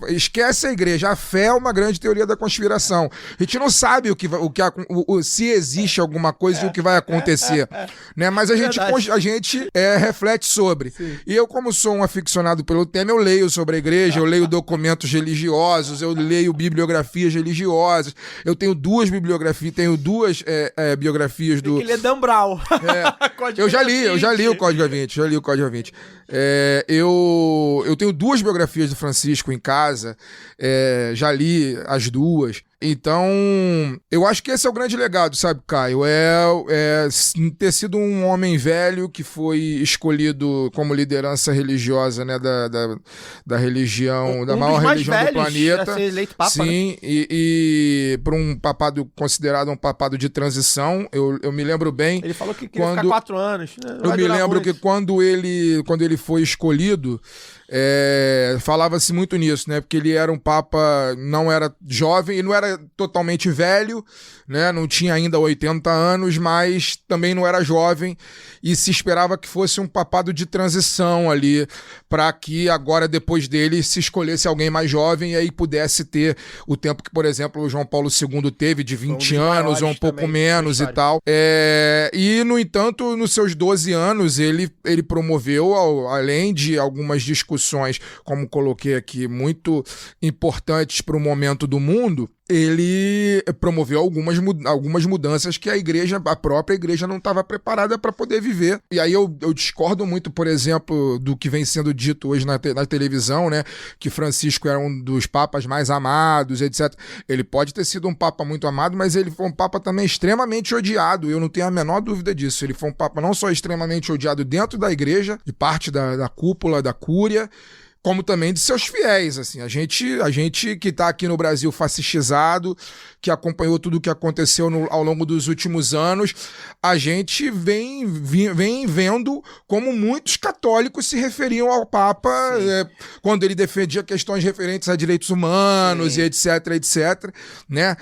E: Esquece a Igreja. A fé é uma grande teoria da conspiração. A gente não sabe se existe alguma coisa e o que vai acontecer, né? Mas a gente reflete sobre. Sim. E eu, como sou um aficionado pelo tema, eu leio sobre a igreja, eu leio documentos religiosos, eu leio bibliografias religiosas, eu tenho duas biografias do...
C: Tem que ler Dan Brown.
E: Eu já li o Código A20, eu tenho duas biografias do Francisco em casa, já li as duas. Então, eu acho que esse é o grande legado, sabe, Caio? Ter sido um homem velho que foi escolhido como liderança religiosa, né, da religião, da maior religião do planeta.
C: Ser eleito papa,
E: sim, né? E por um papado considerado um papado de transição. Eu me lembro bem.
C: Ele falou que queria ficar 4 anos. Né?
E: Eu me lembro que quando ele foi escolhido, falava-se muito nisso, né? Porque ele era um papa, não era jovem e não era totalmente velho, né? Não tinha ainda 80 anos, mas também não era jovem e se esperava que fosse um papado de transição ali, para que agora, depois dele, se escolhesse alguém mais jovem e aí pudesse ter o tempo que, por exemplo, o João Paulo II teve, de 20 anos ou um pouco menos e tal. E, no entanto, nos seus 12 anos, ele promoveu, além de algumas discussões, como coloquei aqui, muito importantes para o momento do mundo, ele promoveu algumas mudanças que a própria igreja não estava preparada para poder viver. E aí eu discordo muito, por exemplo, do que vem sendo dito hoje na televisão, né? Que Francisco era um dos papas mais amados, etc. Ele pode ter sido um papa muito amado, mas ele foi um papa também extremamente odiado. Eu não tenho a menor dúvida disso. Ele foi um papa não só extremamente odiado dentro da igreja, de parte da cúpula, da cúria, como também de seus fiéis, assim. A gente que está aqui no Brasil fascistizado, que acompanhou tudo o que aconteceu ao longo dos últimos anos, a gente vem vendo como muitos católicos se referiam ao Papa quando ele defendia questões referentes a direitos humanos e etc, né?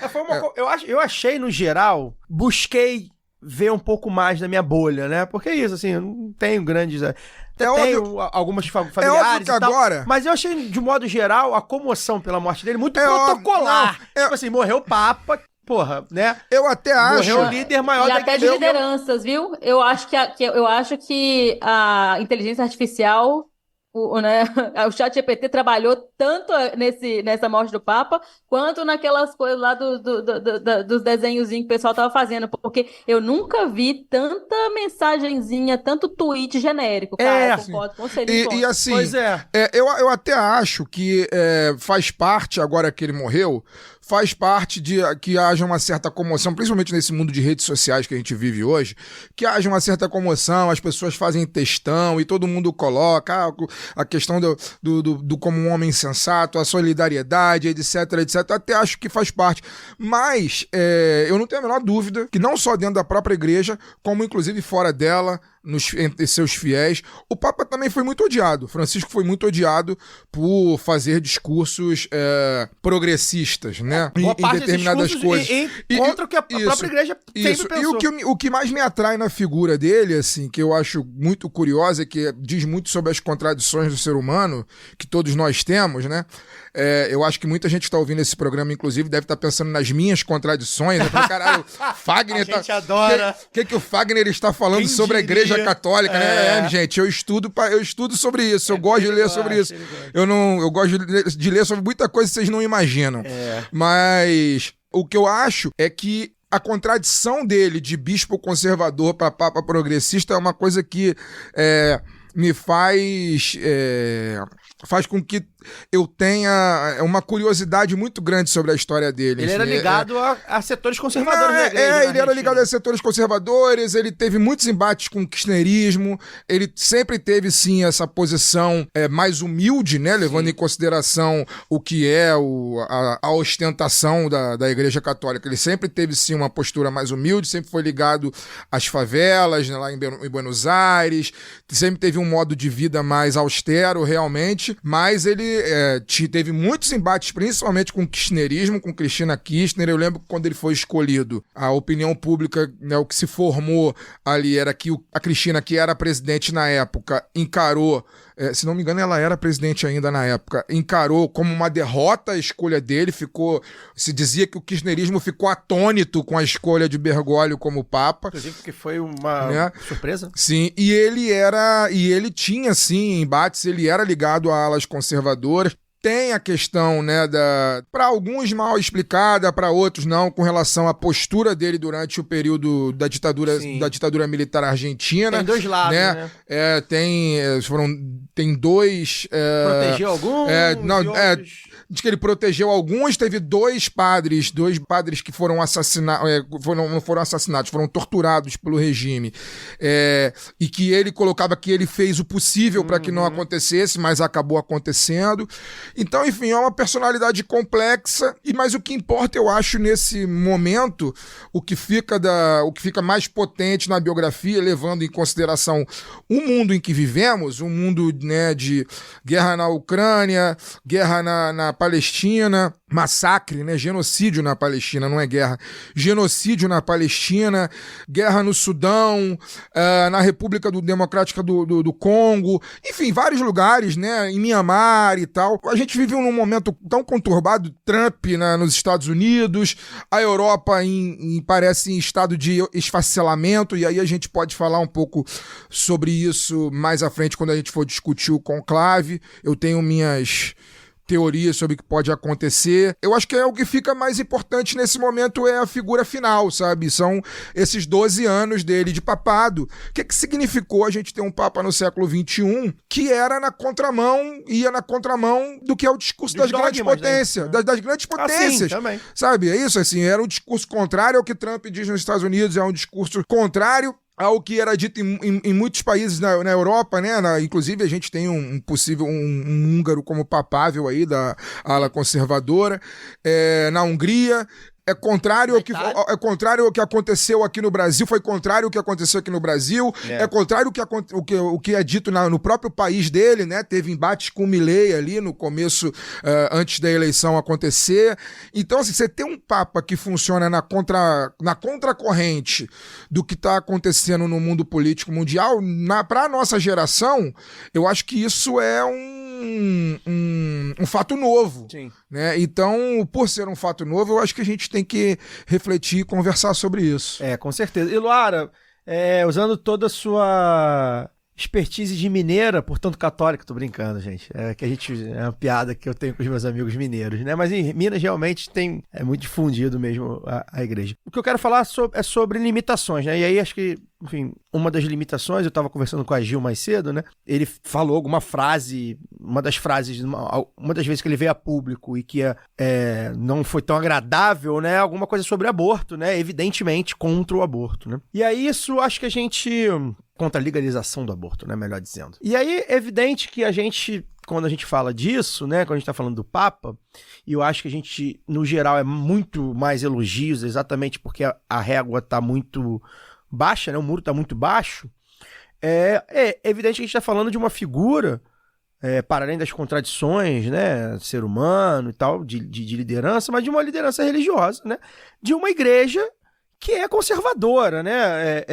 C: Eu achei, no geral, busquei ver um pouco mais da minha bolha, né? Porque é isso, assim, eu não tenho grandes... Tenho algumas familiares
E: e tal, agora...
C: mas eu achei, de modo geral, a comoção pela morte dele muito protocolar. Tipo assim, morreu o Papa, porra, né?
E: Eu até acho...
C: Morreu o líder maior
D: da igreja. E até de lideranças, viu? Eu acho que a inteligência artificial... O ChatGPT trabalhou tanto nessa morte do Papa, quanto naquelas coisas lá dos desenhozinhos que o pessoal tava fazendo, porque eu nunca vi tanta mensagenzinha, tanto tweet genérico, cara. Concordo com você.
E: E assim,
C: pois
E: eu até acho que faz parte, agora que ele morreu, faz parte de que haja uma certa comoção, principalmente nesse mundo de redes sociais que a gente vive hoje, que haja uma certa comoção, as pessoas fazem textão e todo mundo coloca a questão do como um homem sensato, a solidariedade, etc. Até acho que faz parte. Mas eu não tenho a menor dúvida que não só dentro da própria igreja, como inclusive fora dela, entre seus fiéis, o Papa também foi muito odiado. Francisco foi muito odiado por fazer discursos progressistas, né? Em determinadas coisas.
C: Contra o que a própria igreja sempre pensou.
E: E o que mais me atrai na figura dele, assim, que eu acho muito curiosa, que diz muito sobre as contradições do ser humano, que todos nós temos, né? Eu acho que muita gente que está ouvindo esse programa, inclusive, deve estar pensando nas minhas contradições. Eu falo, caralho, Fagner
C: a gente adora.
E: O que o Fagner está falando sobre a igreja católica, né? Gente, eu estudo sobre isso, eu gosto de ler sobre isso. Eu gosto de ler sobre muita coisa que vocês não imaginam. Mas O que eu acho é que a contradição dele de bispo conservador para papa progressista é uma coisa que me faz com que eu tenha uma curiosidade muito grande sobre a história dele.
C: Ele era ligado a setores conservadores da igreja.
E: Ele era ligado a setores conservadores, ele teve muitos embates com o kirchnerismo, ele sempre teve, sim, essa posição mais humilde, né, levando em consideração o que é a ostentação da Igreja Católica. Ele sempre teve, sim, uma postura mais humilde, sempre foi ligado às favelas, né, lá em Buenos Aires, sempre teve um modo de vida mais austero, realmente, mas ele teve muitos embates, principalmente com o kirchnerismo, com Cristina Kirchner. Eu lembro que quando ele foi escolhido, a opinião pública, né, o que se formou ali era que a Cristina, que era presidente na época, encarou, se não me engano ela era presidente ainda na época, encarou como uma derrota a escolha dele, se dizia que o kirchnerismo ficou atônito com a escolha de Bergoglio como papa.
C: Inclusive porque foi uma surpresa.
E: Sim, e ele tinha, sim, embates, ele era ligado a alas conservadoras. Tem a questão, né, para alguns mal explicada, para outros não, com relação à postura dele durante o período da ditadura militar argentina.
C: Tem dois lados, né?
E: Tem dois...
C: Protegeu alguns?
E: Diz que ele protegeu alguns, teve dois padres que foram assassinados, não foram assassinados, foram torturados pelo regime, e que ele colocava que ele fez o possível para que não acontecesse, mas acabou acontecendo. Então, enfim, é uma personalidade complexa, mas o que importa, eu acho, nesse momento, o que fica mais potente na biografia, levando em consideração o mundo em que vivemos, um mundo, né, de guerra na Ucrânia, guerra na Palestina, massacre, né, genocídio na Palestina, não é guerra, genocídio na Palestina, guerra no Sudão, na República Democrática do Congo, enfim, vários lugares, né, em Mianmar e tal. A gente vive num momento tão conturbado, Trump nos Estados Unidos, a Europa parece em estado de esfacelamento, e aí a gente pode falar um pouco sobre isso mais à frente quando a gente for discutir o conclave. Eu tenho minhas teorias sobre o que pode acontecer. Eu acho que o que fica mais importante nesse momento é a figura final, sabe? São esses 12 anos dele de papado. O que significou a gente ter um papa no século XXI que ia na contramão do que é o discurso das grandes potências. Né? Das grandes potências.
C: Também.
E: Sabe? É isso, assim, era um discurso contrário ao que Trump diz nos Estados Unidos, é um discurso contrário ao que era dito em muitos países na Europa, né? Inclusive a gente tem um húngaro como papável aí da ala conservadora, na Hungria. É contrário ao que aconteceu aqui no Brasil, foi contrário ao que aconteceu aqui no Brasil, é contrário ao que é dito no próprio país dele, né? Teve embates com o Milei ali no começo, antes da eleição acontecer. Então, assim, você tem um papa que funciona na contracorrente do que está acontecendo no mundo político mundial, para a nossa geração, eu acho que isso é um fato novo. Sim. Né? Então, por ser um fato novo, eu acho que a gente tem que refletir e conversar sobre isso.
C: Com certeza. E Luara, usando toda a sua expertise de mineira, portanto católica, tô brincando, gente. É uma piada que eu tenho com os meus amigos mineiros, né? Mas em Minas realmente é muito difundido mesmo a igreja. O que eu quero falar é sobre limitações, né? E aí acho que, enfim, uma das limitações, eu estava conversando com a Gil mais cedo, né? Ele falou alguma frase, uma das vezes que ele veio a público e que não foi tão agradável, né? Alguma coisa sobre aborto, né? Evidentemente contra o aborto, né? E aí isso acho que a gente... contra a legalização do aborto, né? Melhor dizendo. E aí é evidente que quando a gente fala disso, né? Quando a gente tá falando do Papa, e eu acho que a gente, no geral, é muito mais elogios, exatamente porque a régua tá muito baixa, né? O muro tá muito baixo. É evidente que a gente tá falando de uma figura, para além das contradições, né? Ser humano e tal, de liderança, mas de uma liderança religiosa, né? De uma igreja que é conservadora, né?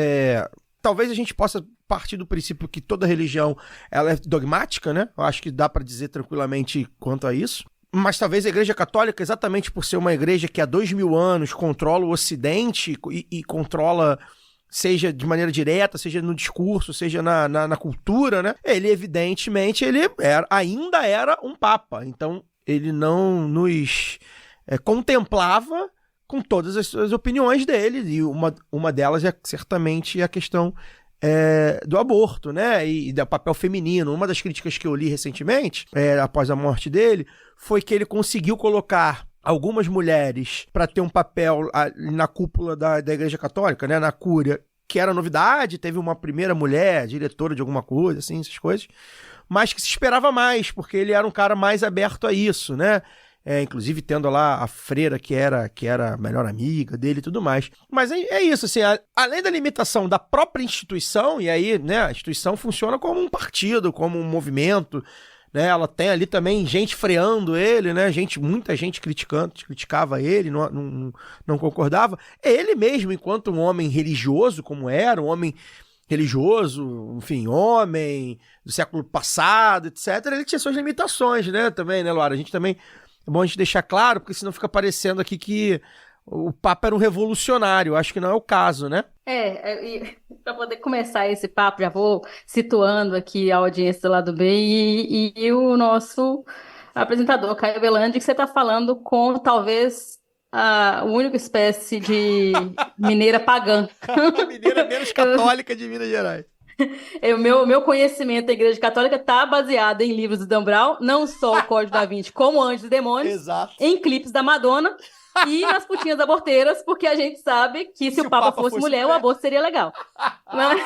C: Talvez a gente possa partir do princípio que toda religião ela é dogmática, né? Eu acho que dá para dizer tranquilamente quanto a isso. Mas talvez a Igreja Católica, exatamente por ser uma igreja que há 2000 anos controla o Ocidente e controla, seja de maneira direta, seja no discurso, seja na cultura, né? Ele, evidentemente, ainda era um papa. Então, ele não nos contemplava com todas as opiniões dele, e uma delas é certamente a questão do aborto, né, e do papel feminino. Uma das críticas que eu li recentemente, após a morte dele, foi que ele conseguiu colocar algumas mulheres para ter um papel na cúpula da Igreja Católica, né, na Cúria, que era novidade. Teve uma primeira mulher, diretora de alguma coisa, assim, essas coisas, mas que se esperava mais, porque ele era um cara mais aberto a isso, né? Inclusive tendo lá a freira que era a melhor amiga dele e tudo mais. Mas é isso, assim, além da limitação da própria instituição, e aí, né, a instituição funciona como um partido, como um movimento, né? Ela tem ali também gente freando ele, né? Muita gente criticava ele, não concordava. Ele mesmo, enquanto um homem religioso, como era, um homem religioso, enfim, homem do século passado, etc., ele tinha suas limitações, né? Também, né, Luara? A gente também... É bom a gente deixar claro, porque senão fica parecendo aqui que o Papa era um revolucionário. Acho que não é o caso, né?
D: Para poder começar esse papo, já vou situando aqui a audiência do lado B e o nosso apresentador, Caio Belandi, que você está falando com talvez a única espécie de mineira pagã.
C: A mineira menos católica de Minas Gerais.
D: O meu conhecimento da Igreja Católica está baseado em livros do Dan Brown, não só o Código da Vinci, como Anjos e Demônios,
C: Exato.
D: Em clipes da Madonna e nas putinhas aborteiras, porque a gente sabe que se o Papa fosse mulher, o aborto seria legal. Mas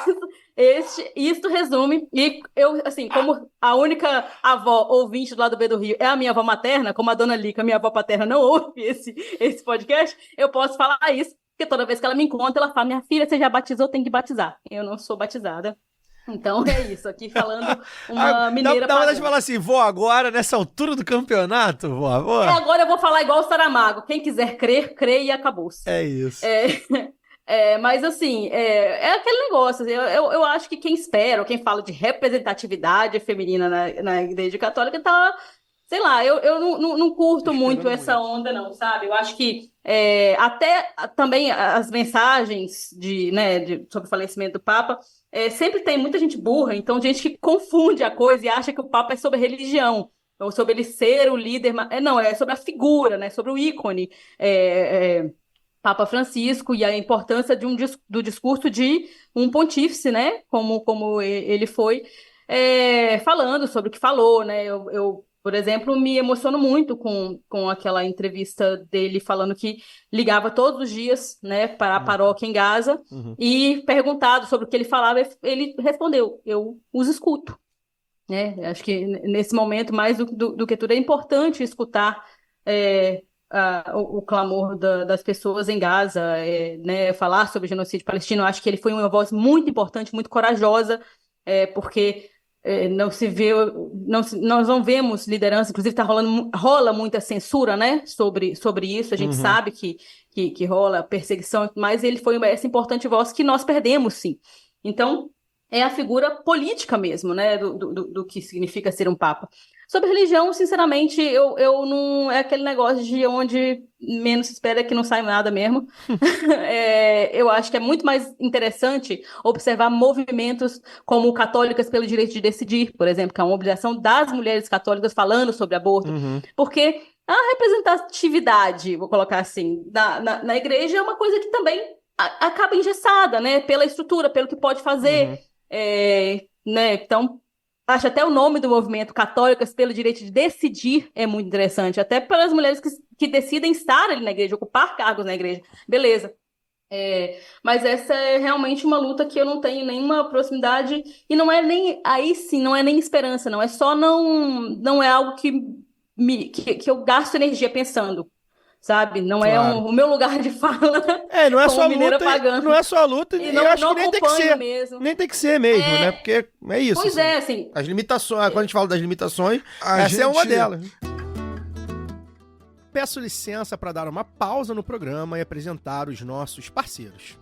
D: isto resume, e eu, assim, como a única avó ouvinte do lado B do Rio é a minha avó materna, como a dona Lica, minha avó paterna, não ouve esse podcast, eu posso falar isso. Porque toda vez que ela me encontra, ela fala: minha filha, você já batizou, tem que batizar. Eu não sou batizada. Então é isso, aqui falando uma mineira
C: dá vontade de falar assim: vó, agora, nessa altura do campeonato, vó.
D: Agora eu vou falar igual o Saramago. Quem quiser crer, crê e acabou-se.
C: É isso.
D: Mas assim, é aquele negócio. Eu acho que quem espera, ou quem fala de representatividade feminina na Igreja Católica tá... Sei lá, eu não curto muito essa onda, não, sabe? Eu acho que até também as mensagens sobre o falecimento do Papa, sempre tem muita gente burra, então gente que confunde a coisa e acha que o Papa é sobre religião, ou sobre ele ser o líder. Não, é sobre a figura, né? Sobre o ícone Papa Francisco e a importância do discurso de um pontífice, né? Como ele foi, falando sobre o que falou, né? Eu por exemplo, me emociono muito com aquela entrevista dele falando que ligava todos os dias, né, para a paróquia em Gaza, e perguntado sobre o que ele falava, ele respondeu: eu os escuto. Né? Acho que nesse momento, mais do que tudo, é importante escutar o clamor das pessoas em Gaza, né, falar sobre o genocídio palestino. Acho que ele foi uma voz muito importante, muito corajosa, porque... nós não vemos liderança, inclusive rola muita censura, né, sobre isso, a gente sabe que rola perseguição, mas ele foi essa importante voz que nós perdemos, sim. Então, é a figura política mesmo, né, do que significa ser um papa. Sobre religião, sinceramente, eu não... É aquele negócio de onde menos se espera que não sai nada mesmo. Eu acho que é muito mais interessante observar movimentos como Católicas pelo Direito de Decidir, por exemplo, que é uma mobilização das mulheres católicas falando sobre aborto. Porque a representatividade, vou colocar assim, na igreja é uma coisa que também acaba engessada, né? Pela estrutura, pelo que pode fazer. Né? Então... Acho até o nome do movimento, Católicas pelo Direito de Decidir, é muito interessante. Até para as mulheres que decidem estar ali na igreja, ocupar cargos na igreja. Beleza. Mas essa é realmente uma luta que eu não tenho nenhuma proximidade. E não é nem... Aí sim, não é nem esperança, não. É só não é algo que eu gasto energia pensando. Sabe? Não
C: Claro.
D: é o meu lugar de fala.
C: Não é só a luta,
D: pagando.
C: não é só a luta, e eu acho que nem tem que ser.
D: Mesmo.
C: Nem tem que ser mesmo, né? Porque é isso.
D: Pois assim.
C: As limitações, quando a gente fala das limitações, essa é uma delas. Peço licença para dar uma pausa no programa e apresentar os nossos parceiros.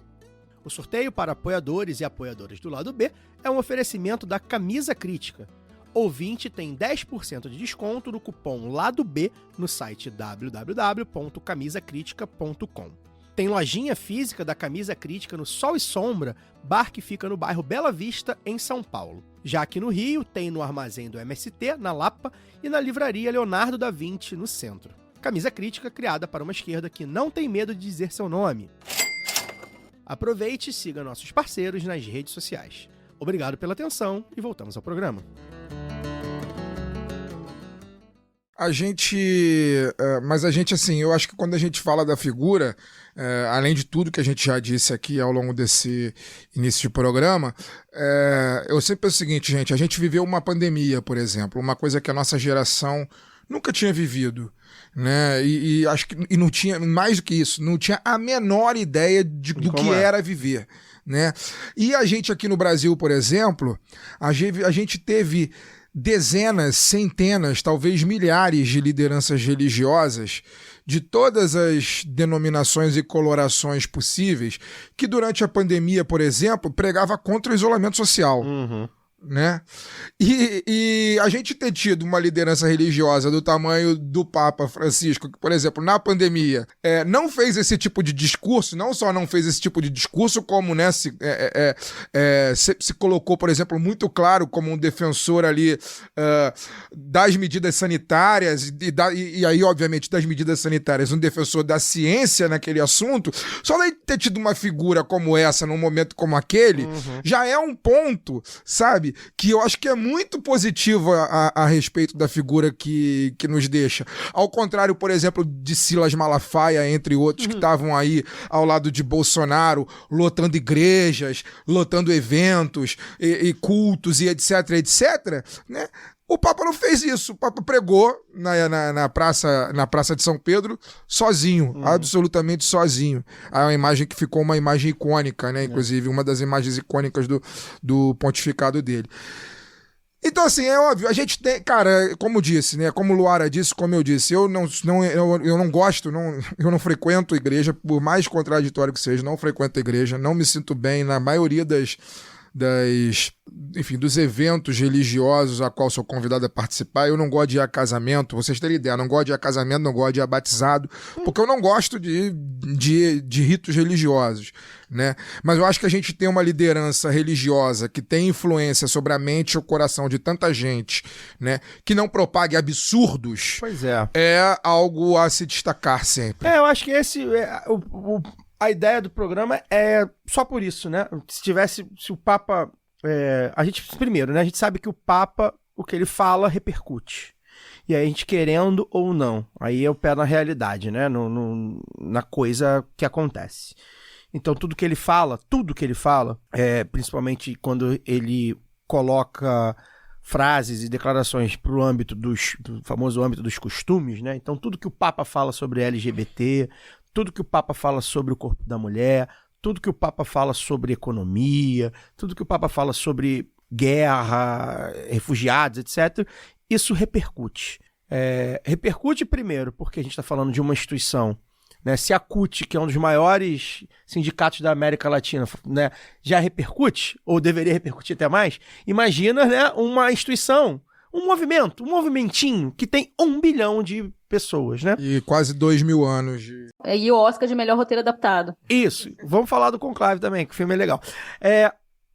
C: O sorteio para apoiadores e apoiadoras do lado B é um oferecimento da Camisa Crítica. Ouvinte tem 10% de desconto no cupom Lado B no site www.camisacritica.com. Tem lojinha física da Camisa Crítica no Sol e Sombra, bar que fica no bairro Bela Vista, em São Paulo. Já aqui no Rio, tem no Armazém do MST, na Lapa, e na Livraria Leonardo da Vinci, no centro. camisa crítica criada para uma esquerda que não tem medo de dizer seu nome. Aproveite e siga nossos parceiros nas redes sociais. Obrigado pela atenção e voltamos ao programa.
E: Mas a gente, assim, eu acho que quando a gente fala da figura, além de tudo que a gente já disse aqui ao longo desse início de programa, eu sempre penso o seguinte, gente, a gente viveu uma pandemia, por exemplo, uma coisa que a nossa geração nunca tinha vivido, né? E acho que não tinha, mais do que isso, não tinha a menor ideia do que era viver, né? E a gente aqui no Brasil, por exemplo, a gente teve dezenas, centenas, talvez milhares de lideranças religiosas de todas as denominações e colorações possíveis que durante a pandemia, por exemplo, pregava contra o isolamento social. Né? E a gente ter tido uma liderança religiosa do tamanho do Papa Francisco, que, por exemplo, na pandemia não fez esse tipo de discurso, não só não fez esse tipo de discurso, como, né, se colocou, por exemplo, muito claro como um defensor ali das medidas sanitárias e aí, obviamente, das medidas sanitárias, um defensor da ciência naquele assunto. Só daí ter tido uma figura como essa num momento como aquele já é um ponto, sabe? Que eu acho que é muito positivo a respeito da figura que nos deixa. Ao contrário, por exemplo, de Silas Malafaia, entre outros, que estavam aí ao lado de Bolsonaro, lotando igrejas, lotando eventos e cultos e etc, né? O Papa não fez isso. O Papa pregou na praça de São Pedro sozinho, absolutamente sozinho. É uma imagem que ficou uma imagem icônica, né? Inclusive, uma das imagens icônicas do pontificado dele. Então, assim, é óbvio, a gente tem, cara, como disse, né? Como Luara disse, como eu disse, eu não gosto, eu não frequento igreja, por mais contraditório que seja, não frequento igreja, não me sinto bem na maioria dos eventos religiosos a qual sou convidado a participar. Eu não gosto de ir a casamento, vocês terem ideia, não gosto de ir a casamento, não gosto de ir a batizado, porque eu não gosto de ritos religiosos, né? Mas eu acho que a gente tem uma liderança religiosa que tem influência sobre a mente e o coração de tanta gente, né? Que não propague absurdos.
C: Pois é.
E: É algo a se destacar sempre.
C: Eu acho que a ideia do programa é só por isso, né? Se o Papa... primeiro, né? A gente sabe que o Papa, o que ele fala, repercute. E aí a gente querendo ou não, aí é o pé na realidade, né? Na coisa que acontece. Então tudo que ele fala, principalmente quando ele coloca frases e declarações para o âmbito do famoso âmbito dos costumes, né? Então tudo que o Papa fala sobre LGBT, tudo que o Papa fala sobre o corpo da mulher, tudo que o Papa fala sobre economia, tudo que o Papa fala sobre guerra, refugiados, etc., isso repercute. Repercute primeiro porque a gente está falando de uma instituição, né? Se a CUT, que é um dos maiores sindicatos da América Latina, né, já repercute, ou deveria repercutir até mais, imagina, né, uma instituição, um movimentinho que tem 1 bilhão de pessoas, né?
E: E quase 2.000 anos de...
D: E o Oscar de melhor roteiro adaptado.
C: Isso. Vamos falar do Conclave também, que o filme é legal.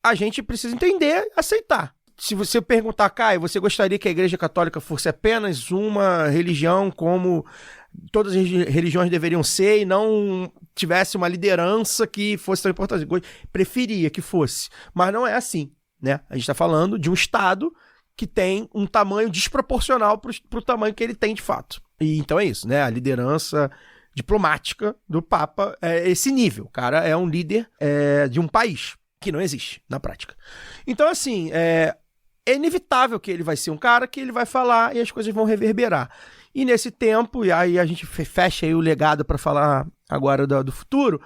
C: A gente precisa entender, aceitar. Se você perguntar, Caio, você gostaria que a Igreja Católica fosse apenas uma religião como todas as religiões deveriam ser e não tivesse uma liderança que fosse tão importante? Preferia que fosse, mas não é assim, né? A gente está falando de um Estado que tem um tamanho desproporcional para o tamanho que ele tem de fato. E então é isso, né? A liderança diplomática do Papa é esse nível. O cara é um líder de um país que não existe na prática. Então, assim, é inevitável que ele vai ser um cara que ele vai falar e as coisas vão reverberar. E nesse tempo, e aí a gente fecha aí o legado para falar agora do futuro,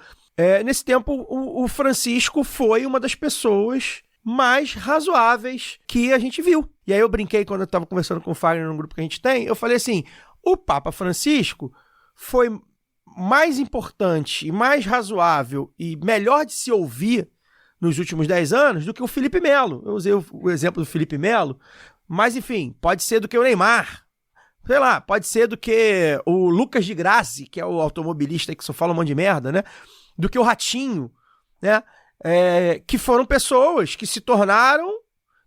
C: nesse tempo o Francisco foi uma das pessoas mais razoáveis que a gente viu. E aí eu brinquei quando eu estava conversando com o Fagner no grupo que a gente tem, eu falei assim, o Papa Francisco foi mais importante e mais razoável e melhor de se ouvir nos últimos 10 anos do que o Felipe Melo. Eu usei o exemplo do Felipe Melo, mas enfim, pode ser do que o Neymar, sei lá, pode ser do que o Lucas de Grassi, que é o automobilista que só fala um monte de merda, né? Do que o Ratinho, né? Que foram pessoas que se tornaram,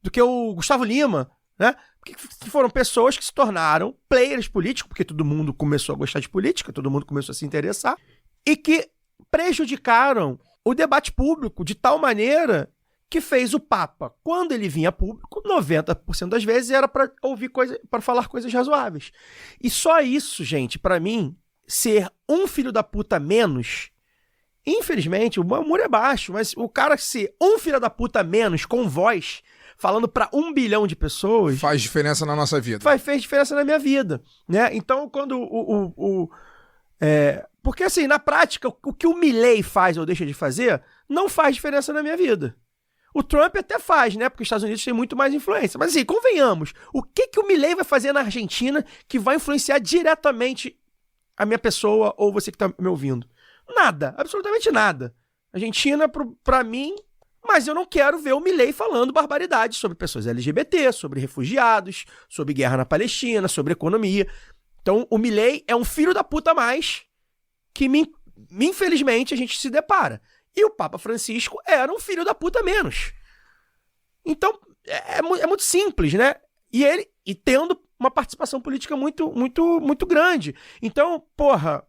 C: do que o Gustavo Lima, né? Porque foram pessoas que se tornaram players políticos, porque todo mundo começou a gostar de política, todo mundo começou a se interessar, e que prejudicaram o debate público de tal maneira que fez o Papa, quando ele vinha a público, 90% das vezes era para ouvir coisa, para falar coisas razoáveis. E só isso, gente, para mim, ser um filho da puta menos, infelizmente, o muro é baixo, mas o cara ser um filho da puta menos com voz, falando para 1 bilhão de pessoas...
E: Faz diferença na nossa vida.
C: Fez diferença na minha vida, né? Então, quando porque, assim, na prática, o que o Milei faz ou deixa de fazer não faz diferença na minha vida. O Trump até faz, né? Porque os Estados Unidos têm muito mais influência. Mas, assim, convenhamos, o que o Milei vai fazer na Argentina que vai influenciar diretamente a minha pessoa ou você que tá me ouvindo? Nada, absolutamente nada. Argentina, pra mim... Mas eu não quero ver o Milei falando barbaridades sobre pessoas LGBT, sobre refugiados, sobre guerra na Palestina, sobre economia. Então, o Milei é um filho da puta a mais que, infelizmente, a gente se depara. E o Papa Francisco era um filho da puta a menos. Então, é muito simples, né? E tendo uma participação política muito, muito, muito grande. Então, porra,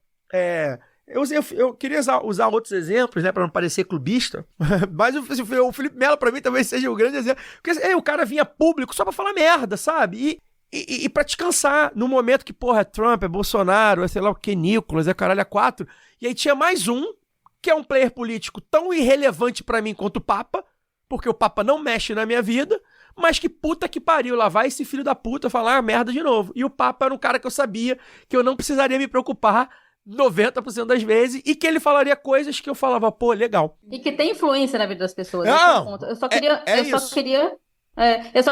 C: eu queria usar outros exemplos, né, para não parecer clubista, mas o Felipe Melo, pra mim, talvez seja um grande exemplo. Porque o cara vinha público só pra falar merda, sabe? E pra descansar, no momento que, porra, é Trump, é Bolsonaro, é sei lá o que, Nicolas, é caralho, é 4. E aí tinha mais um, que é um player político tão irrelevante pra mim quanto o Papa, porque o Papa não mexe na minha vida, mas que puta que pariu, lá vai esse filho da puta falar merda de novo. E o Papa era um cara que eu sabia que eu não precisaria me preocupar 90% das vezes, e que ele falaria coisas que eu falava, pô, legal.
D: E que tem influência na vida das pessoas.
C: Não,
D: eu só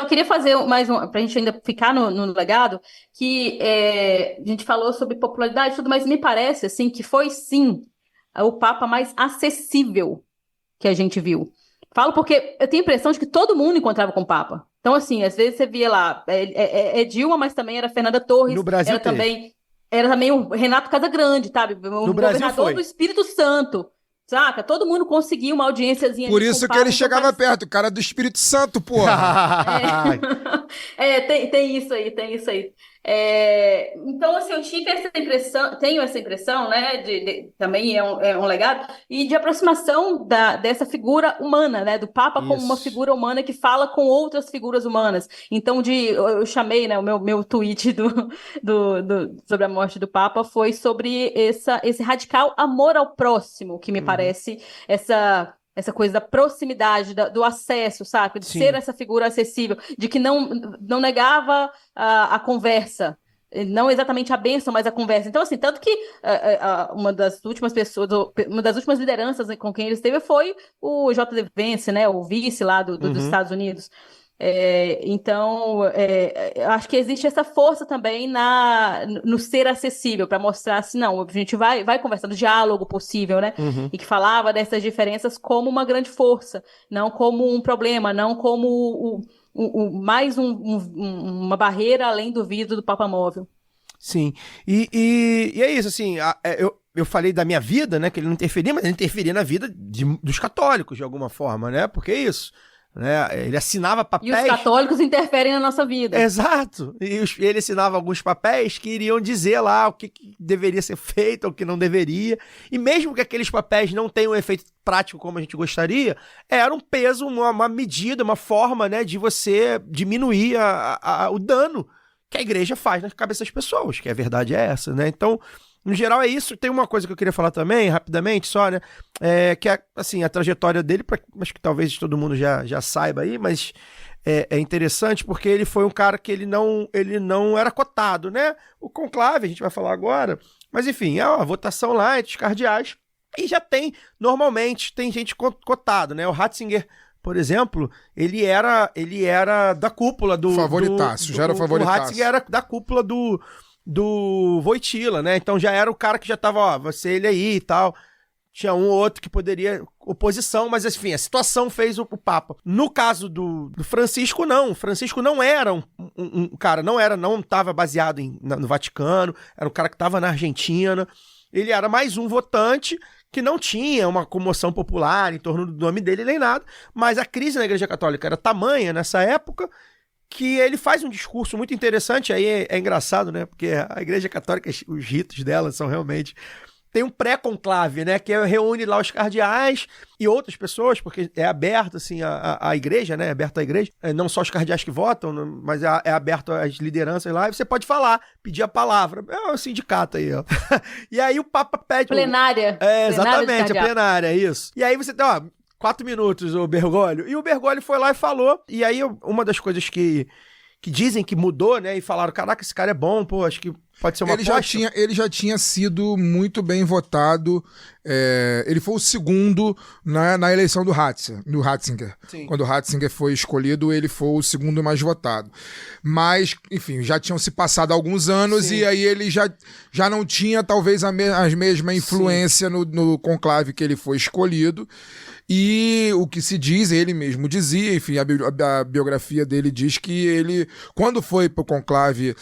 D: queria fazer mais pra gente ainda ficar no legado, que a gente falou sobre popularidade e tudo, mas me parece, assim, que foi, sim, o Papa mais acessível que a gente viu. Falo porque eu tenho a impressão de que todo mundo encontrava com o Papa. Então, assim, às vezes você via lá, Dilma, mas também era Fernanda Torres.
C: No Brasil
D: era também o Renato Casagrande, sabe? O governador do Espírito Santo, saca? Todo mundo conseguia uma audiênciazinha.
E: Por isso que ele chegava perto, o cara do Espírito Santo, porra.
D: Tem isso aí. Então, assim, eu tenho essa impressão, né, também é um legado, e de aproximação dessa figura humana, né, do Papa como uma figura humana que fala com outras figuras humanas. Então, eu chamei, né, o meu tweet sobre a morte do Papa foi sobre esse radical amor ao próximo, que me parece essa coisa da proximidade, do acesso, sabe? De
C: Sim.
D: ser essa figura acessível, de que não negava a conversa, não exatamente a bênção, mas a conversa. Então, assim, tanto que uma das últimas lideranças com quem ele esteve foi o J.D. Vance, né? O vice lá dos Estados Unidos. Então, eu acho que existe essa força também no ser acessível, para mostrar assim, não, a gente vai conversar do diálogo possível, né? E que falava dessas diferenças como uma grande força, não como um problema, não como mais uma barreira além do vidro do Papa Móvel.
C: Sim, e é isso, assim, eu falei da minha vida, né, que ele não interferia, mas ele interferia na vida dos católicos, de alguma forma, né, porque é isso. Né? Ele assinava papéis...
D: E os católicos interferem na nossa vida.
C: Exato. E ele assinava alguns papéis que iriam dizer lá o que deveria ser feito, o que não deveria. E mesmo que aqueles papéis não tenham um efeito prático como a gente gostaria, era um peso, uma medida, uma forma, né, de você diminuir o dano que a igreja faz na cabeça das pessoas, que a verdade é essa, né? Então, no geral é isso. Tem uma coisa que eu queria falar também, rapidamente, só, né? Que é, assim, a trajetória dele, acho que talvez todo mundo já saiba aí, mas é interessante porque ele foi um cara que ele não era cotado, né? O conclave, a gente vai falar agora, mas enfim, é uma votação lá entre os cardeais, e já normalmente tem gente cotado, né? O Ratzinger, por exemplo, ele era da cúpula do...
E: Favoritaço, já era favoritaço.
C: O Ratzinger era da cúpula do Wojtyla, né? Então já era o cara que já tava, vai ser ele aí e tal. Tinha um ou outro que poderia... Oposição, mas enfim, a situação fez o Papa. No caso do Francisco, não. O Francisco não era um cara, não estava baseado no Vaticano, era um cara que estava na Argentina. Ele era mais um votante que não tinha uma comoção popular em torno do nome dele nem nada, mas a crise na Igreja Católica era tamanha nessa época que ele faz um discurso muito interessante, aí é engraçado, né? Porque a Igreja Católica, os ritos dela são realmente... Tem um pré-conclave, né? Que reúne lá os cardeais e outras pessoas, porque é aberto, assim, a igreja, né? É aberto à igreja. Não só os cardeais que votam, mas é aberto às lideranças lá. E você pode falar, pedir a palavra. É um sindicato aí, ó. E aí o Papa pede...
D: Plenária.
C: Exatamente, a plenária, isso. E aí você tem, ó, 4 minutos, o Bergoglio. E o Bergoglio foi lá e falou. E aí uma das coisas que dizem que mudou, né? E falaram, caraca, esse cara é bom, pô, acho que pode ser uma aposta.
E: Ele já tinha sido muito bem votado. Ele foi o segundo na eleição do Ratzinger.
C: Sim.
E: Quando o Ratzinger foi escolhido, ele foi o segundo mais votado. Mas, enfim, já tinham se passado alguns anos. Sim. E aí ele já não tinha, talvez, a mesma influência no conclave que ele foi escolhido. E o que se diz, ele mesmo dizia, enfim, a biografia dele diz que ele, quando foi pro conclave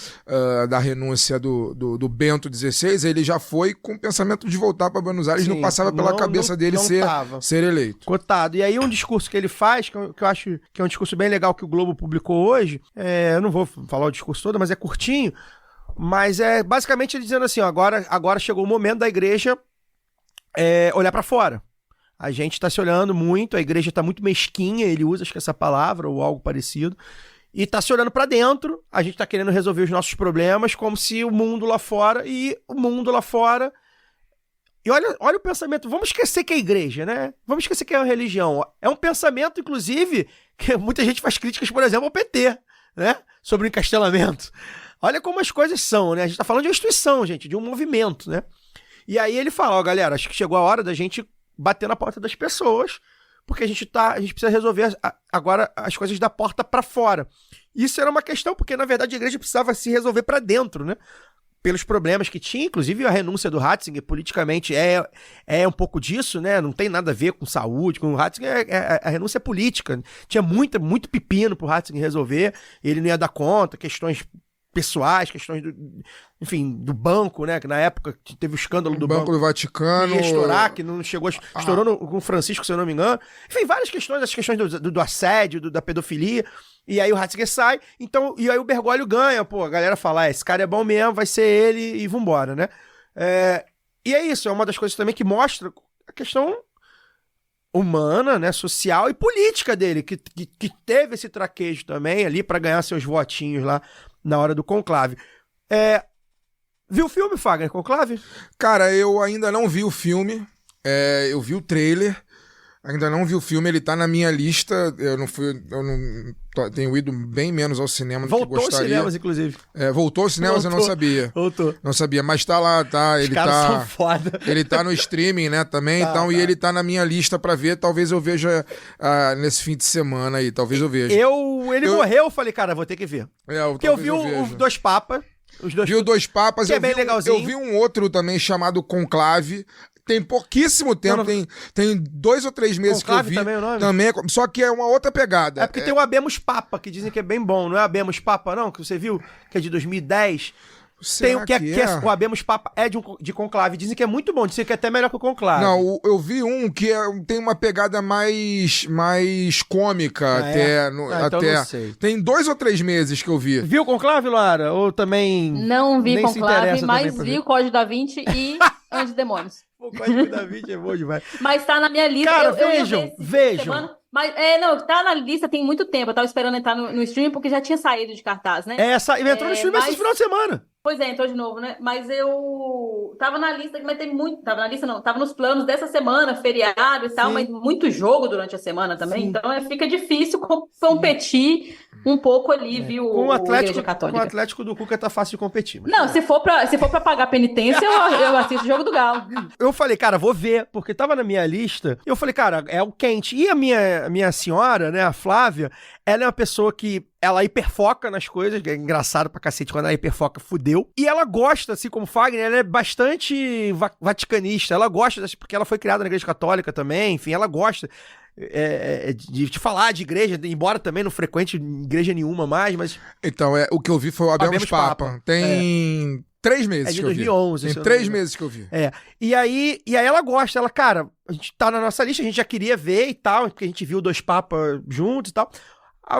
E: da renúncia do Bento XVI, ele já foi com o pensamento de voltar para Buenos Aires. Sim, não passava pela cabeça dele ser eleito.
C: Cotado. E aí um discurso que ele faz, que eu acho que é um discurso bem legal que o Globo publicou hoje, eu não vou falar o discurso todo, mas é curtinho, mas é basicamente ele dizendo assim, ó, agora chegou o momento da igreja olhar para fora. A gente está se olhando muito, a igreja está muito mesquinha, ele usa, acho que essa palavra ou algo parecido, e está se olhando para dentro, a gente está querendo resolver os nossos problemas como se o mundo lá fora, e olha o pensamento, vamos esquecer que é igreja, né? Vamos esquecer que é uma religião. É um pensamento, inclusive, que muita gente faz críticas, por exemplo, ao PT, né? Sobre o encastelamento. Olha como as coisas são, né? A gente está falando de uma instituição, gente, de um movimento, né? E aí ele fala, ó, galera, acho que chegou a hora da gente bater na porta das pessoas, porque a gente precisa resolver agora as coisas da porta para fora. Isso era uma questão, porque na verdade a igreja precisava se resolver para dentro, né? Pelos problemas que tinha, inclusive a renúncia do Ratzinger politicamente é um pouco disso, né? Não tem nada a ver com saúde, com o Ratzinger, a renúncia é política. Tinha muito pepino pro Ratzinger resolver, ele não ia dar conta, questões pessoais, questões do banco, né? Que na época teve o escândalo do Banco
E: do Vaticano.
C: Ia estourar, que não chegou. Estourou com o Francisco, se eu não me engano. Enfim, várias questões, as questões do assédio, da pedofilia. E aí o Ratzinger sai. Então, e aí o Bergoglio ganha, pô. A galera fala, esse cara é bom mesmo, vai ser ele e vambora, né? E é isso, é uma das coisas também que mostra a questão humana, né, social e política dele, que teve esse traquejo também ali pra ganhar seus votinhos lá na hora do conclave. Viu o filme, Fagner, Conclave?
E: Cara, eu ainda não vi o filme. Eu vi o trailer. Ainda não vi o filme, ele tá na minha lista. Tenho ido bem menos ao cinema do que gostaria.
C: Voltou aos cinemas, inclusive.
E: Voltou aos cinemas, eu não sabia.
C: Voltou.
E: Não sabia, mas tá lá, tá.
C: Os caras são foda.
E: Ele tá no streaming, né, também, então, e ele tá na minha lista pra ver. Talvez eu veja nesse fim de semana aí, talvez eu veja.
C: Ele morreu, eu falei, cara, vou ter que ver. Porque eu vi os Dois Papas.
E: Vi o Dois Papas,
C: que é bem legalzinho.
E: Eu vi um outro também chamado Conclave. Tem pouquíssimo tempo, tem 2 ou 3 meses
C: Conclave
E: que eu vi.
C: Também é o nome?
E: Também, só que é uma outra pegada.
C: É porque tem o Habemos Papa, que dizem que é bem bom. Não é Habemos Papa, não? Que você viu? Que é de 2010. Tem o que é o Habemos Papa de Conclave. Dizem que é muito bom. Dizem que é até melhor que o Conclave.
E: Não, eu vi um que tem uma pegada mais cômica até.
C: Então não sei.
E: Tem 2 ou 3 meses que eu vi.
C: Viu o Conclave, Luara? Ou também...
D: Não vi Conclave, mas vi o Código da Vinci e Anjos e Demônios.
C: O Código da Vinci é bom demais.
D: Mas tá na minha lista.
C: Cara, vejam.
D: Mas, tá na lista tem muito tempo. Eu tava esperando entrar no stream porque já tinha saído de cartaz, né?
C: Entrou no stream esse final de semana.
D: Pois é, entrou de novo, né? Mas eu tava na lista, mas tem muito... Tava na lista não, tava nos planos dessa semana, feriado e tal, mas muito jogo durante a semana também. Sim. Então fica difícil competir um pouco ali, viu?
C: Com o Atlético do Cuca tá fácil de competir. Mas...
D: Não, se for pra pagar penitência, eu assisto o jogo do Galo.
C: Eu falei, cara, vou ver, porque tava na minha lista. Eu falei, cara, é o quente. E a minha senhora, né, a Flávia, ela é uma pessoa que ela hiperfoca nas coisas, que é engraçado pra cacete, quando ela hiperfoca, fudeu. E ela gosta, assim como Fagner, ela é bastante vaticanista, ela gosta, porque ela foi criada na Igreja Católica também, enfim, ela gosta de falar de igreja, embora também não frequente igreja nenhuma mais, mas...
E: Então, o que eu vi foi o Habemos Papa. Tem 3 meses
C: de
E: que eu vi.
C: 2011.
E: Tem 3 meses que eu vi.
C: E aí ela gosta, ela, cara, a gente tá na nossa lista, a gente já queria ver e tal, porque a gente viu Dois Papas juntos e tal.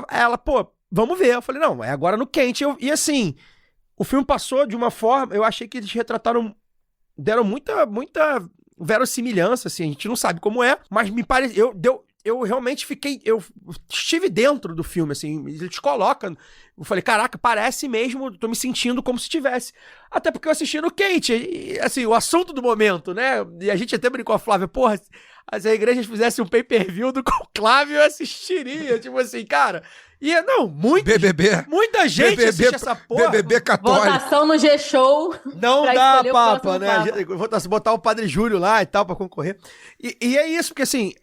C: Ela, pô, vamos ver. Eu falei, não, é agora no quente. E assim, o filme passou de uma forma, eu achei que eles retrataram, deram muita verossimilhança, assim, a gente não sabe como é, mas me parece, eu realmente eu estive dentro do filme, assim, ele te coloca, eu falei, caraca, parece mesmo, tô me sentindo como se tivesse, até porque eu assisti no quente, e, assim, o assunto do momento, né, e a gente até brincou a Flávia, porra, se as igrejas fizessem um pay-per-view do conclave, eu assistiria, tipo assim, cara, e não, muita gente
E: BBB,
C: assiste essa porra.
E: BBB católico.
D: Votação no G-Show.
C: Não
D: pra
C: dá,
D: escolher o
C: papa,
D: próximo
C: né?
D: papa.
C: Vou botar o Padre Júlio lá e tal pra concorrer. E é isso, porque assim,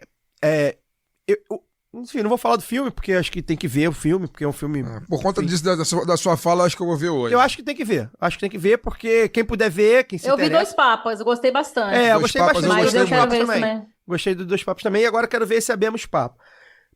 C: enfim, não vou falar do filme, porque acho que tem que ver o filme, porque é um filme...
E: Por conta
C: enfim.
E: disso, da sua fala, acho que eu vou ver hoje.
C: Eu acho que tem que ver. Acho que tem que ver, porque quem puder ver, quem se
D: Eu vi
C: interessa...
D: Dois Papas, eu gostei bastante.
C: eu
E: Dois
C: gostei
E: Papas,
C: bastante.
D: Mas
E: gostei
D: eu quero
E: muito.
D: ver isso também.
C: Gostei dos Dois Papos também, e agora quero ver se Abemos Papo.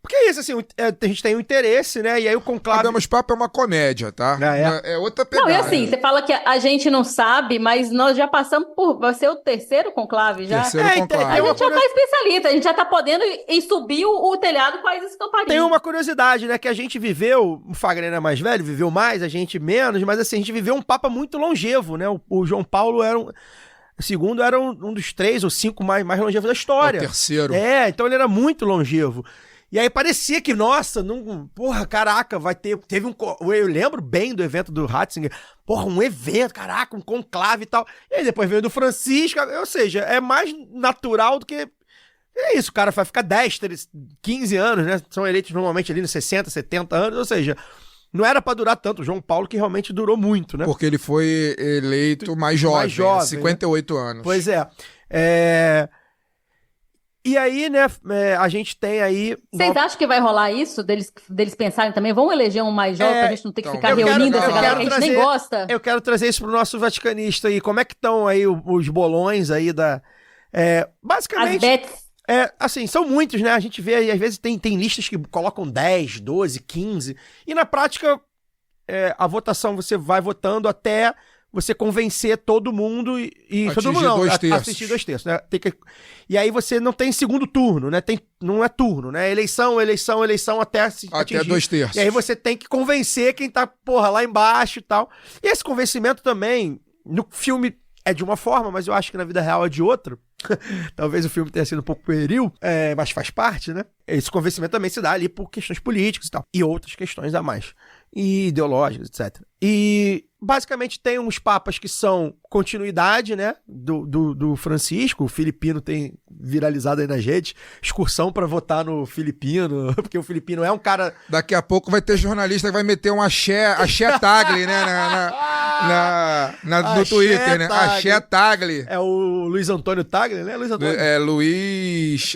C: Porque é isso, assim, a gente tem um interesse, né? E aí o conclave...
E: Abemos Papo é uma comédia, tá?
C: É
E: outra pegada.
D: Não, e assim, você fala que a gente não sabe, mas nós já passamos por... Vai ser o terceiro conclave já.
E: Terceiro conclave.
D: A gente já tá especialista, a gente já tá podendo ir subir o telhado com as escampadinhas.
C: Tem uma curiosidade, né? Que a gente viveu, o Fagner é mais velho, viveu mais, a gente menos, mas assim, a gente viveu um Papa muito longevo, né? O João Paulo era o segundo era um dos 3 ou 5 mais longevos da história.
E: O terceiro.
C: Então ele era muito longevo. E aí parecia que, nossa, porra, caraca, teve eu lembro bem do evento do Ratzinger, porra, um evento, caraca, um conclave e tal. E aí depois veio do Francisco, ou seja, é mais natural do que... É isso, o cara vai ficar 10, 15 anos, né? São eleitos normalmente ali nos 60, 70 anos, ou seja, não era pra durar tanto. O João Paulo que realmente durou muito, né?
E: Porque ele foi eleito mais jovem, 58 anos.
C: Pois é. E aí, né, a gente tem aí...
D: Vocês acham que vai rolar isso? Deles pensarem também, vamos eleger um mais jovem pra gente não ter que ficar reunindo essa galera que a gente nem gosta?
C: Eu quero trazer isso pro nosso vaticanista aí. Como é que estão aí os bolões aí da... basicamente...
D: As bets.
C: Assim, são muitos, né? A gente vê aí, às vezes tem listas que colocam 10, 12, 15. E na prática, a votação você vai votando até... você convencer todo mundo e todo mundo não, assistir 2/3, né? E aí você não tem segundo turno, né? Não é turno, né? Eleição até atingir.
E: 2/3.
C: E aí você tem que convencer quem tá, porra, lá embaixo e tal. E esse convencimento também, no filme é de uma forma, mas eu acho que na vida real é de outra. Talvez o filme tenha sido um pouco pueril, mas faz parte, né? Esse convencimento também se dá ali por questões políticas e tal. E outras questões a mais. E ideológicas, etc. E basicamente tem uns papas que são continuidade, né? Do Francisco. O Filipino tem viralizado aí nas redes. Excursão pra votar no Filipino. Porque o Filipino é um cara...
E: Daqui a pouco vai ter jornalista que vai meter um axé Tagli, né? No Twitter, né? Axé Tagli.
C: É o Luiz Antônio Tagli, né? Luiz Antônio.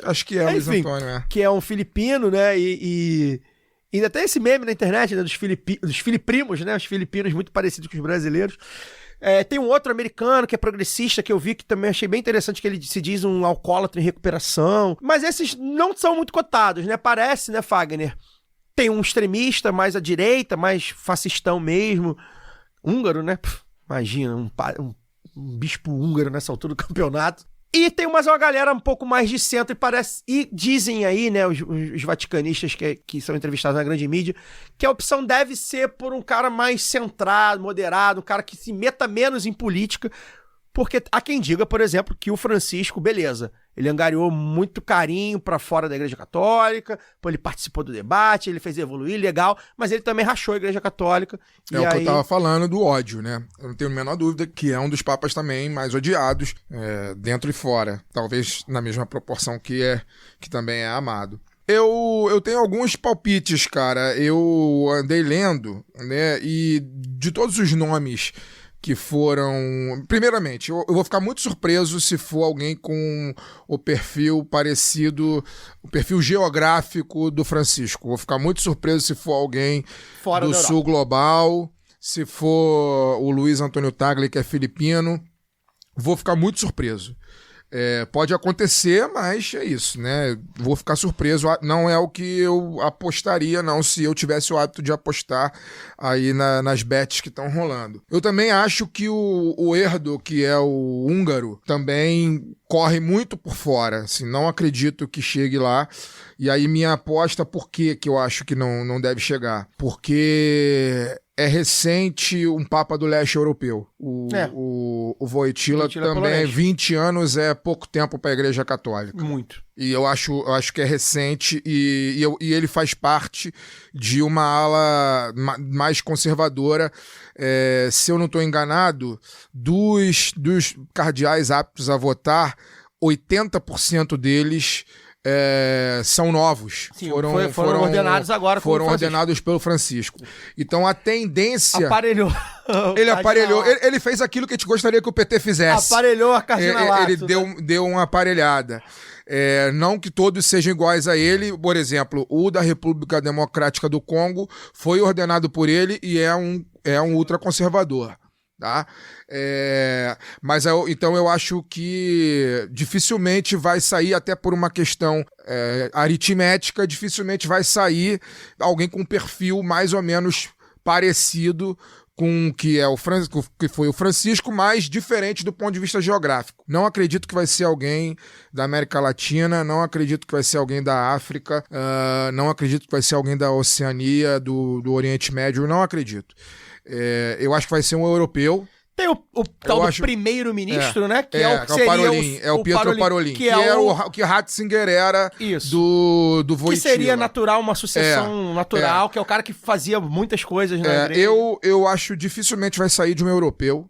E: Acho que é Luiz Antônio, né?
C: Que é um filipino, né? E ainda tem esse meme na internet, né, dos filiprimos, né? Os filipinos muito parecidos com os brasileiros. Tem um outro americano que é progressista, que eu vi que também achei bem interessante, que ele se diz um alcoólatra em recuperação. Mas esses não são muito cotados, né? Parece, né, Fagner? Tem um extremista mais à direita, mais fascistão mesmo. Húngaro, né? Imagina, um bispo húngaro nessa altura do campeonato. E tem uma galera um pouco mais de centro e dizem aí, né, os vaticanistas que são entrevistados na grande mídia, que a opção deve ser por um cara mais centrado, moderado, um cara que se meta menos em política, porque há quem diga, por exemplo, que o Francisco, beleza, ele angariou muito carinho pra fora da Igreja Católica, ele participou do debate, ele fez evoluir, legal, mas ele também rachou a Igreja Católica.
E: Que eu tava falando do ódio, né? Eu não tenho a menor dúvida que é um dos papas também mais odiados, dentro e fora. Talvez na mesma proporção que também é amado. Eu tenho alguns palpites, cara. Eu andei lendo, né? E de todos os nomes que foram... Primeiramente, eu vou ficar muito surpreso se for alguém com o perfil parecido, o perfil geográfico do Francisco. Vou ficar muito surpreso se for alguém
C: fora
E: do sul global, se for o Luiz Antônio Tagli, que é filipino. Vou ficar muito surpreso. Pode acontecer, mas é isso, né? Vou ficar surpreso. Não é o que eu apostaria, não, se eu tivesse o hábito de apostar aí nas bets que estão rolando. Eu também acho que o Erdo, que é o húngaro, também corre muito por fora. Assim, não acredito que chegue lá. E aí minha aposta, por que eu acho que não deve chegar? Porque é recente um Papa do Leste Europeu. O Wojtyla também, 20 anos é pouco tempo para a Igreja Católica.
C: Muito.
E: E eu acho que é recente e ele faz parte de uma ala mais conservadora. Se eu não estou enganado, dos cardeais aptos a votar, 80% deles são novos.
C: Sim, foram ordenados agora.
E: Foram ordenados pelo Francisco. Então a tendência...
C: Aparelhou.
E: Ele aparelhou. Ele fez aquilo que a gente gostaria que o PT fizesse.
C: Aparelhou a cardinalato.
E: Ele deu uma aparelhada. Não que todos sejam iguais a ele. Por exemplo, o da República Democrática do Congo foi ordenado por ele e é um ultraconservador. Tá? Mas então eu acho que dificilmente vai sair, até por uma questão aritmética, dificilmente vai sair alguém com um perfil mais ou menos parecido com o que foi o Francisco, mas diferente do ponto de vista geográfico. Não acredito que vai ser alguém da América Latina, não acredito que vai ser alguém da África, não acredito que vai ser alguém da Oceania, do Oriente Médio, não acredito. Eu acho que vai ser um europeu.
C: Tem o tal do primeiro-ministro, né? Que é o que seria
E: Parolin, o Pietro Parolin, que é o que Ratzinger era do Wojtyla.
C: Que seria natural, uma sucessão natural, que é o cara que fazia muitas coisas na igreja.
E: Eu acho dificilmente vai sair de um europeu.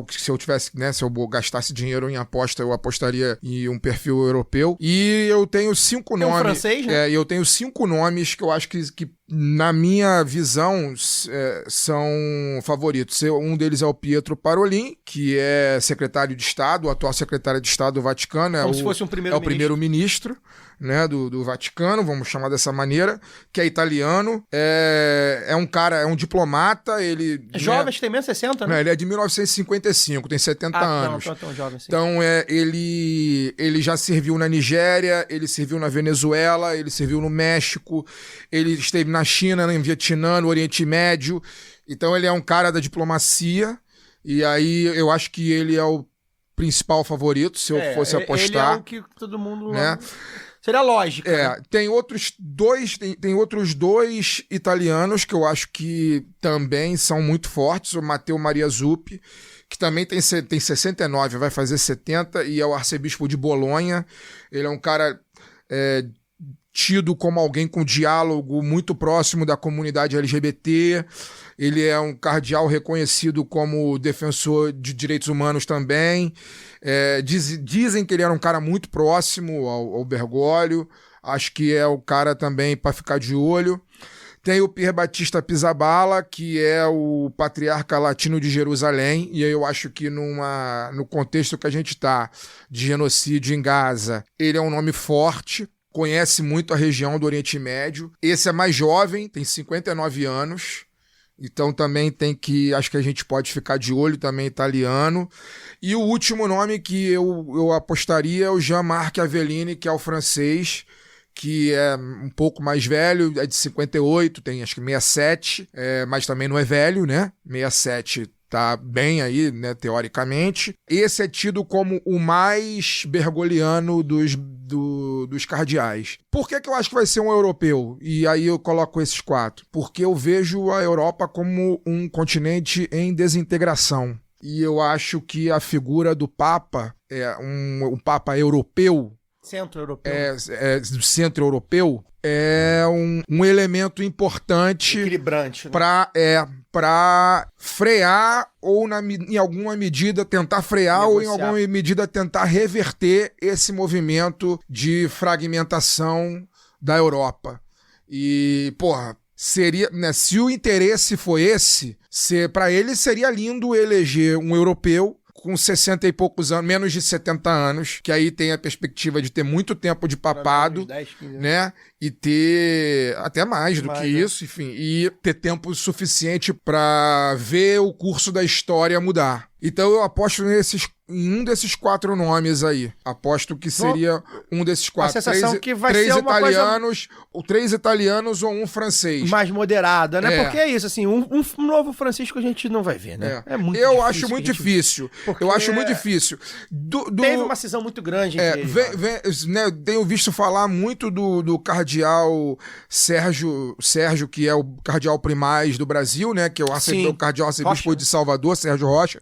E: Se eu tivesse, né, se eu gastasse dinheiro em aposta, eu apostaria em um perfil europeu. E eu tenho 5 nomes.
C: Um francês, né?
E: Eu tenho 5 nomes que eu acho que na minha visão, são favoritos. Um deles é o Pietro Parolin, que é secretário de Estado, o atual secretário de Estado do Vaticano.
C: Como se fosse um primeiro-ministro.
E: É o primeiro-ministro, né, do Vaticano, vamos chamar dessa maneira, que é italiano. É um cara, é um diplomata. Ele
C: jovem, tem menos de 60, né?
E: Ele é de 1955, tem 70 anos.
C: Não, tão jovem assim.
E: Então, ele já serviu na Nigéria, ele serviu na Venezuela, ele serviu no México, ele esteve na China, no Vietnã, no Oriente Médio. Então ele é um cara da diplomacia, e aí eu acho que ele é o principal favorito, se eu fosse apostar.
C: Ele é o que todo mundo... Né? Seria lógico. Né?
E: Tem outros dois italianos que eu acho que também são muito fortes, o Matteo Maria Zuppi, que também tem 69, vai fazer 70, e é o arcebispo de Bolonha. Ele é um cara... tido como alguém com diálogo muito próximo da comunidade LGBT. Ele é um cardeal reconhecido como defensor de direitos humanos também. Dizem que ele era um cara muito próximo ao Bergoglio. Acho que é o cara também para ficar de olho. Tem o Pier Battista Pizzaballa, que é o patriarca latino de Jerusalém, e eu acho que no contexto que a gente está, de genocídio em Gaza, ele é um nome forte, conhece muito a região do Oriente Médio. Esse é mais jovem, tem 59 anos, então também acho que a gente pode ficar de olho, também italiano. E o último nome que eu apostaria é o Jean-Marc Avellini, que é o francês, que é um pouco mais velho, é de 58, tem acho que 67, mas também não é velho, né? 67 tá bem aí, né, teoricamente. Esse é tido como o mais bergoliano dos cardeais. Por que eu acho que vai ser um europeu? E aí eu coloco esses 4. Porque eu vejo a Europa como um continente em desintegração. E eu acho que a figura do Papa, um Papa europeu,
C: centro-europeu,
E: do centro-europeu, é um elemento importante,
C: equilibrante, né?
E: para frear ou, em alguma medida, tentar frear negociar, ou, em alguma medida, tentar reverter esse movimento de fragmentação da Europa. E, seria, né, se o interesse for esse, para ele seria lindo eleger um europeu com 60 e poucos anos, menos de 70 anos, que aí tem a perspectiva de ter muito tempo de papado,
C: 10, 15
E: né? E ter até mais do que isso, enfim, e ter tempo suficiente para ver o curso da história mudar. Então eu aposto em um desses 4 nomes aí. Aposto que seria um desses 4.
C: A sensação que vai
E: três
C: ser uma
E: italianos, ou 3 italianos ou um francês.
C: mais moderada, né?
E: É.
C: Porque é isso, assim, um novo Francisco a gente não vai ver, né? É muito
E: eu
C: difícil
E: acho muito
C: que a gente-
E: difícil.
C: Porque
E: Eu acho muito difícil.
C: Teve uma cisão muito grande entre eles,
E: né, tenho visto falar muito do cardeal Sérgio, que é o cardeal primaz do Brasil, né? Que é o cardeal arcebispo
C: Rocha.
E: de Salvador, Sérgio Rocha.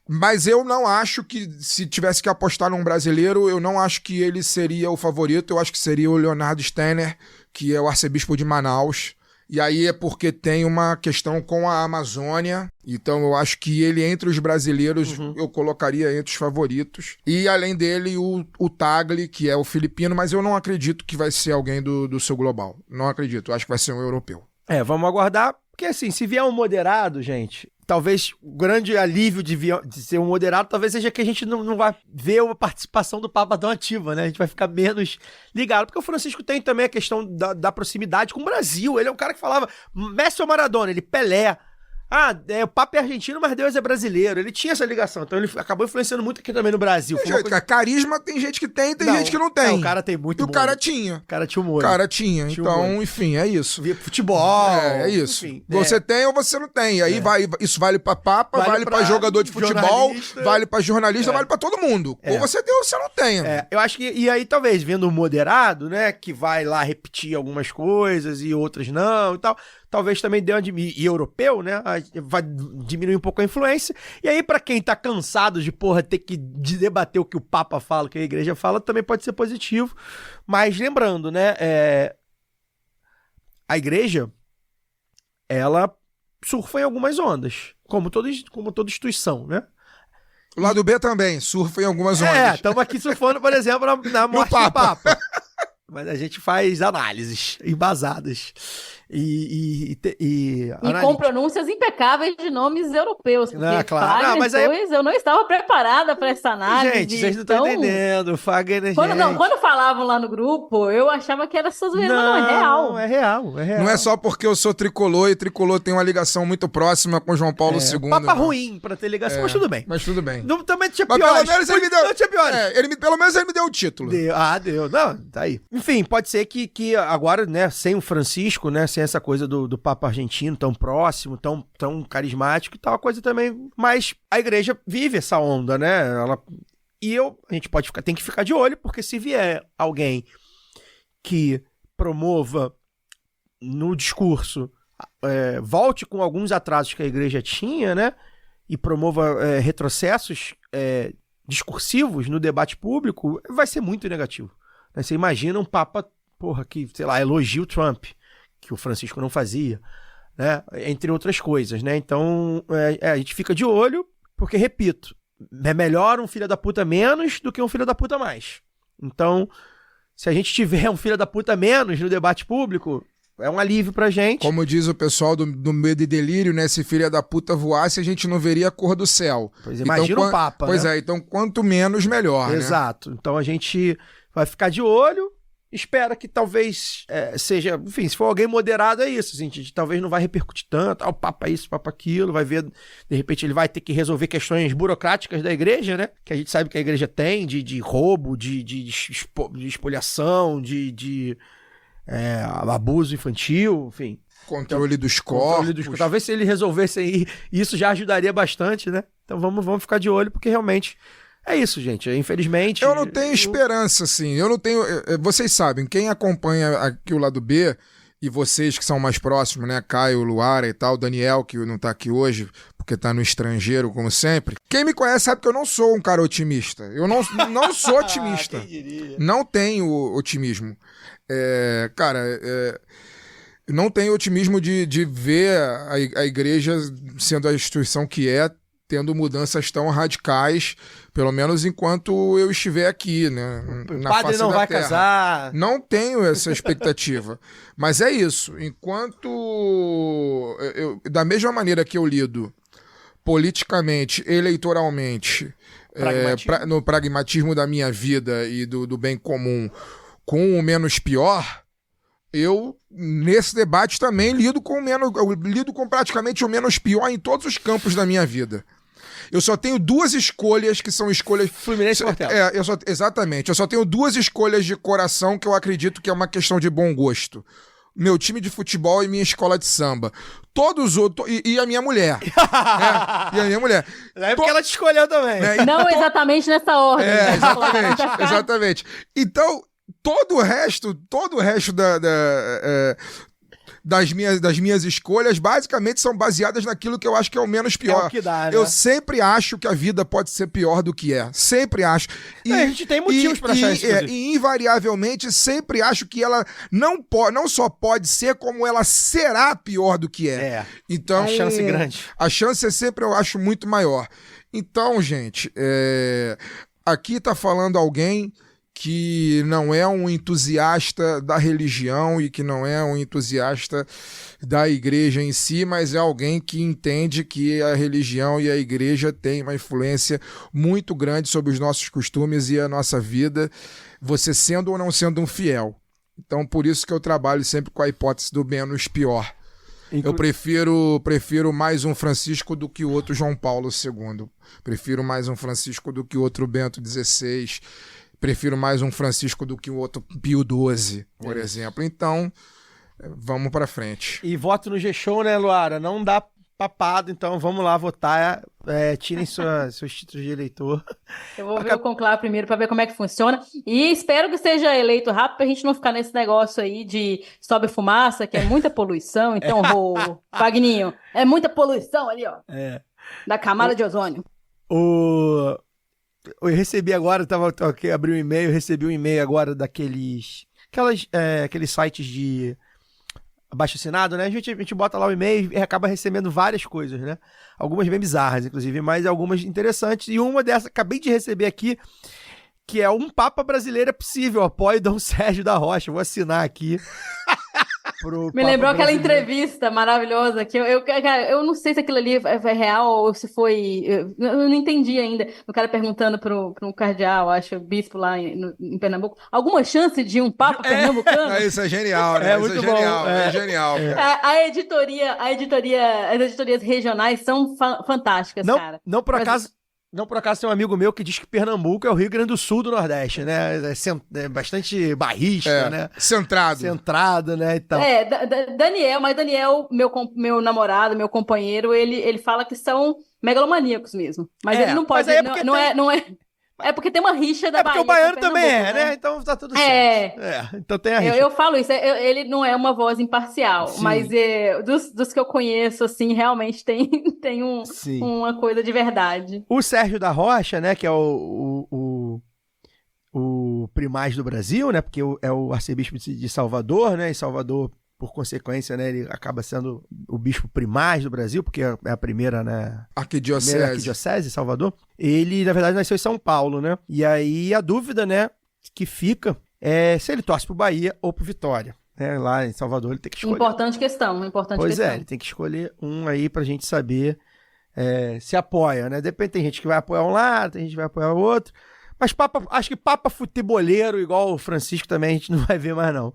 E: Mas eu não acho que, se tivesse que apostar num brasileiro, eu não acho que ele seria o favorito. Eu acho que seria o Leonardo Steiner, que é o arcebispo de Manaus. E aí é porque tem uma questão com a Amazônia. Então eu acho que ele, entre os brasileiros, eu colocaria entre os favoritos. E além dele, o Tagle, que é o filipino, mas eu não acredito que vai ser alguém do seu global. Não acredito, eu acho que vai ser um europeu.
C: Vamos aguardar, porque assim, se vier um moderado, gente, talvez o grande alívio de ser um moderado, talvez seja que a gente não vai ver a participação do Papa tão ativa, né? A gente vai ficar menos ligado, porque o Francisco tem também a questão da proximidade com o Brasil. Ele é um cara que falava Messi ou Maradona, ele Pelé. O Papa é argentino, mas Deus é brasileiro. Ele tinha essa ligação, então ele acabou influenciando muito aqui também no Brasil.
E: Tem jeito, carisma tem gente que tem gente que não tem.
C: O cara tem muito
E: E o
C: humor.
E: cara tinha.
C: O cara tinha humor.
E: Tinha
C: humor.
E: Enfim, é isso.
C: Via futebol.
E: É isso.
C: Enfim,
E: você tem ou você não tem. Aí isso vale pra Papa, vale pra jogador de futebol,
C: jornalista.
E: vale pra jornalista, vale pra todo mundo. Ou você tem ou você não tem.
C: Eu acho que, e aí talvez vendo um moderado, né, que vai lá repetir algumas coisas e outras não e tal, talvez também dê uma e europeu, né, vai diminuir um pouco a influência. E aí pra quem tá cansado de ter que debater o que o Papa fala, o que a igreja fala, também pode ser positivo. Mas lembrando, né, a igreja, ela surfa em algumas ondas, como toda instituição, né?
E: O lado B também, surfa em algumas ondas.
C: Estamos aqui surfando, por exemplo, na morte do Papa. Mas a gente faz análises embasadas. E
D: com pronúncias impecáveis de nomes europeus. Porque
C: claro.
D: Fagner, eu não estava preparada para essa análise.
C: Gente, vocês não estão entendendo. Fagner,
D: quando falavam lá no grupo, eu achava que era só zoeira, mas não, é real.
C: É real.
E: Não é só porque eu sou tricolor e tricolor tem uma ligação muito próxima com João Paulo II.
C: Papa ruim pra ter ligação, mas tudo bem.
E: Também
C: tinha
E: piores.
C: Pelo menos ele me deu. Não tinha piores.
E: Pelo menos ele me deu o título.
C: Deu. Não, tá aí. Enfim, pode ser que agora, né, sem o Francisco, né, sem essa coisa do Papa argentino tão próximo, tão carismático e tal, a coisa também. Mas a igreja vive essa onda, né? A gente tem que ficar de olho, porque se vier alguém que promova no discurso, volte com alguns atrasos que a igreja tinha, né? E promova retrocessos discursivos no debate público, vai ser muito negativo. Você imagina um Papa, que, sei lá, elogia o Trump, que o Francisco não fazia, né? Entre outras coisas, né? Então, a gente fica de olho, porque, repito, é melhor um filho da puta menos do que um filho da puta mais. Então, se a gente tiver um filho da puta menos no debate público, é um alívio pra gente.
E: Como diz o pessoal do Medo e Delírio, né? Se filha da puta voasse, a gente não veria a cor do céu.
C: Pois imagina o Papa, né?
E: Então quanto menos, melhor,
C: Exato. Né? Então a gente vai ficar de olho, espera que talvez seja... Enfim, se for alguém moderado, é isso. Assim, a gente talvez não vai repercutir tanto. O Papa isso, o Papa aquilo. Vai ver, de repente, ele vai ter que resolver questões burocráticas da igreja, né? Que a gente sabe que a igreja tem, de roubo, de espoliação, de abuso infantil, enfim.
E: Controle dos corpos.
C: Talvez se ele resolvesse aí, isso já ajudaria bastante, né? Então vamos ficar de olho, porque realmente é isso, gente. Infelizmente...
E: Eu não tenho esperança, assim. Eu não tenho... Vocês sabem, quem acompanha aqui o lado B, e vocês que são mais próximos, né? Caio, Luara e tal, Daniel, que não tá aqui hoje, porque tá no estrangeiro, como sempre. Quem me conhece sabe que eu não sou um cara otimista. Eu não sou otimista. Não tenho otimismo. Não tenho otimismo de ver a igreja sendo a instituição que é, tendo mudanças tão radicais, pelo menos enquanto eu estiver aqui, né?
C: O padre não vai casar.
E: Não tenho essa expectativa. Mas é isso. Enquanto... da mesma maneira que eu lido politicamente, eleitoralmente, no pragmatismo da minha vida e do bem comum, com o menos pior, eu, nesse debate, também lido com praticamente o menos pior em todos os campos da minha vida. Eu só tenho duas escolhas que são escolhas...
C: Fluminense e Portela.
E: Exatamente. Eu só tenho duas escolhas de coração que eu acredito que é uma questão de bom gosto. Meu time de futebol e minha escola de samba. Todos os outros... E a minha mulher. E a minha mulher.
C: É porque ela te escolheu também.
E: Né?
D: Não exatamente nessa ordem.
E: Exatamente. Então, todo o resto das minhas escolhas, basicamente, são baseadas naquilo que eu acho que é o menos pior.
C: É o que dá, né?
E: Eu sempre acho que a vida pode ser pior do que é. Sempre acho. E
C: a gente tem motivos pra achar isso.
E: E invariavelmente, sempre acho que ela não só pode ser, como ela será pior do que é. Então,
C: a chance grande.
E: A chance é sempre, eu acho, muito maior. Então, gente, aqui tá falando alguém que não é um entusiasta da religião e que não é um entusiasta da igreja em si, mas é alguém que entende que a religião e a igreja têm uma influência muito grande sobre os nossos costumes e a nossa vida, você sendo ou não sendo um fiel. Então, por isso que eu trabalho sempre com a hipótese do menos pior. Eu prefiro mais um Francisco do que o outro João Paulo II. Prefiro mais um Francisco do que o outro Bento XVI. Prefiro mais um Francisco do que o outro Pio XII, por exemplo. Então, vamos pra frente.
C: E voto no G-Show, né, Luara? Não dá papado, então vamos lá votar. Tirem seus títulos de eleitor.
D: Eu vou ver o conclave primeiro pra ver como é que funciona. E espero que seja eleito rápido pra gente não ficar nesse negócio aí de sobe fumaça, que é muita poluição. Então, Wagninho, é muita poluição ali, ó. Da camada de ozônio.
C: Eu recebi agora, abri um e-mail, recebi um e-mail agora aqueles sites de abaixo-assinado, né? A gente bota lá o e-mail e acaba recebendo várias coisas, né? Algumas bem bizarras, inclusive, mas algumas interessantes. E uma dessas, acabei de receber aqui, que é um Papa Brasileiro é possível, apoio Dom Sérgio da Rocha. Vou assinar aqui.
D: Me lembrou aquela entrevista maravilhosa que eu não sei se aquilo ali é real ou se foi. Eu não entendi ainda. O cara perguntando para um cardeal, acho, bispo lá em Pernambuco, alguma chance de um papa pernambucano?
E: Isso é genial, né?
C: Muito bom.
E: É genial.
D: As editorias regionais são fantásticas, cara.
C: Não por acaso tem um amigo meu que diz que Pernambuco é o Rio Grande do Sul do Nordeste, né? É bastante barrista, né? Centrado, né? Então.
D: Daniel, meu namorado, meu companheiro, ele fala que são megalomaníacos mesmo. Mas ele não pode. É porque tem uma rixa da Bahia.
C: É porque o baiano também né? Então tá tudo certo. Então tem a rixa.
D: Eu falo isso, ele não é uma voz imparcial, sim, mas dos que eu conheço, assim, realmente tem uma coisa de verdade.
C: O Sérgio da Rocha, né, que é o primaz do Brasil, né, porque é o arcebispo de Salvador, né, e Salvador, por consequência, né, ele acaba sendo o bispo primaz do Brasil, porque é a primeira, né, arquidiocese de Salvador. Ele, na verdade, nasceu em São Paulo, né? E aí a dúvida, né, que fica é se ele torce pro Bahia ou pro Vitória. Né? Lá em Salvador ele tem que escolher.
D: Importante questão.
C: Pois é, ele tem que escolher um aí pra gente saber se apoia, né? Depende, tem gente que vai apoiar um lado, tem gente que vai apoiar o outro. Mas acho que papa futeboleiro igual o Francisco também a gente não vai ver mais, não.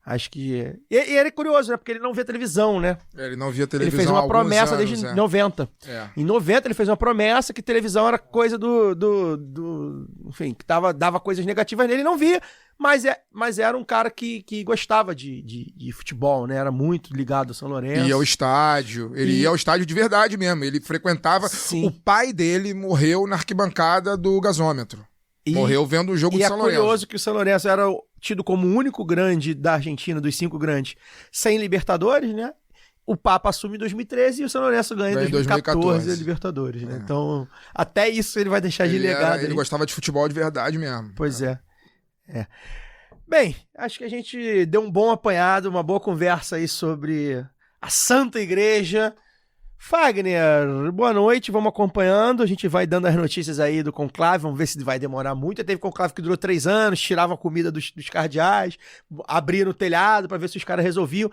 C: Acho que... E ele é curioso, né? Porque ele não vê televisão, né?
E: Ele não via televisão.
C: Ele fez uma promessa desde 90. Em 90 ele fez uma promessa que televisão era coisa enfim, que dava coisas negativas nele. Ele não via, mas era um cara que gostava de futebol, né? Era muito ligado ao São Lourenço.
E: Ia ao estádio. Ele ia ao estádio de verdade mesmo. Ele frequentava... Sim. O pai dele morreu na arquibancada do gasômetro. Morreu vendo o jogo do São Lourenço. E é curioso
C: que o São Lourenço era tido como o único grande da Argentina, dos 5 grandes, sem Libertadores, né? O Papa assume em 2013 e o São Lourenço ganha em 2014 a Libertadores, né? Então, até isso ele vai deixar de legado.
E: Ele gostava de futebol de verdade mesmo.
C: Pois é. Bem, acho que a gente deu um bom apanhado, uma boa conversa aí sobre a Santa Igreja. Fagner, boa noite, vamos acompanhando, a gente vai dando as notícias aí do conclave, vamos ver se vai demorar muito. Teve conclave que durou 3 anos, tiravam a comida dos cardeais, abriram o telhado para ver se os caras resolviam.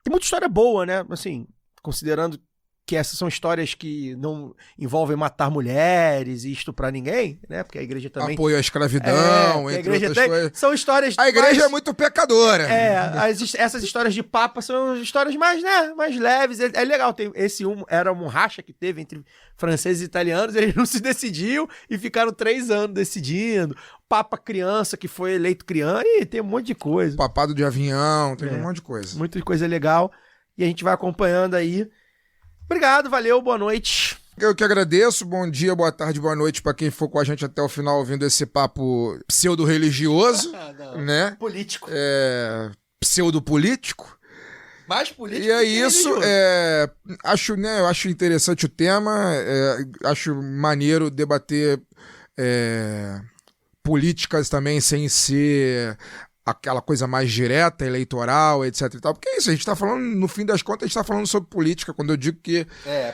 C: Tem muita história boa, né, assim, considerando que essas são histórias que não envolvem matar mulheres e estuprar ninguém, né? Porque a igreja também...
E: Apoio à escravidão,
C: a
E: entre
C: igreja
E: outras coisas.
C: São histórias...
E: A igreja é muito pecadora.
C: Essas histórias de papa são histórias mais, né, mais leves. É legal. Era um racha que teve entre franceses e italianos, eles não se decidiam e ficaram 3 anos decidindo. Papa criança que foi eleito criança, e tem um monte de coisa.
E: Papado de avião, tem um monte de coisa.
C: Muita coisa legal. E a gente vai acompanhando aí. Obrigado, valeu, boa noite.
E: Eu que agradeço, bom dia, boa tarde, boa noite pra quem for com a gente até o final ouvindo esse papo pseudo-religioso, né?
C: Político.
E: Pseudo-político.
C: Mais político.
E: E é isso, eu acho interessante o tema, acho maneiro debater políticas também sem ser aquela coisa mais direta, eleitoral, etc e tal. Porque é isso, a gente tá falando, no fim das contas, a gente tá falando sobre política, quando eu digo que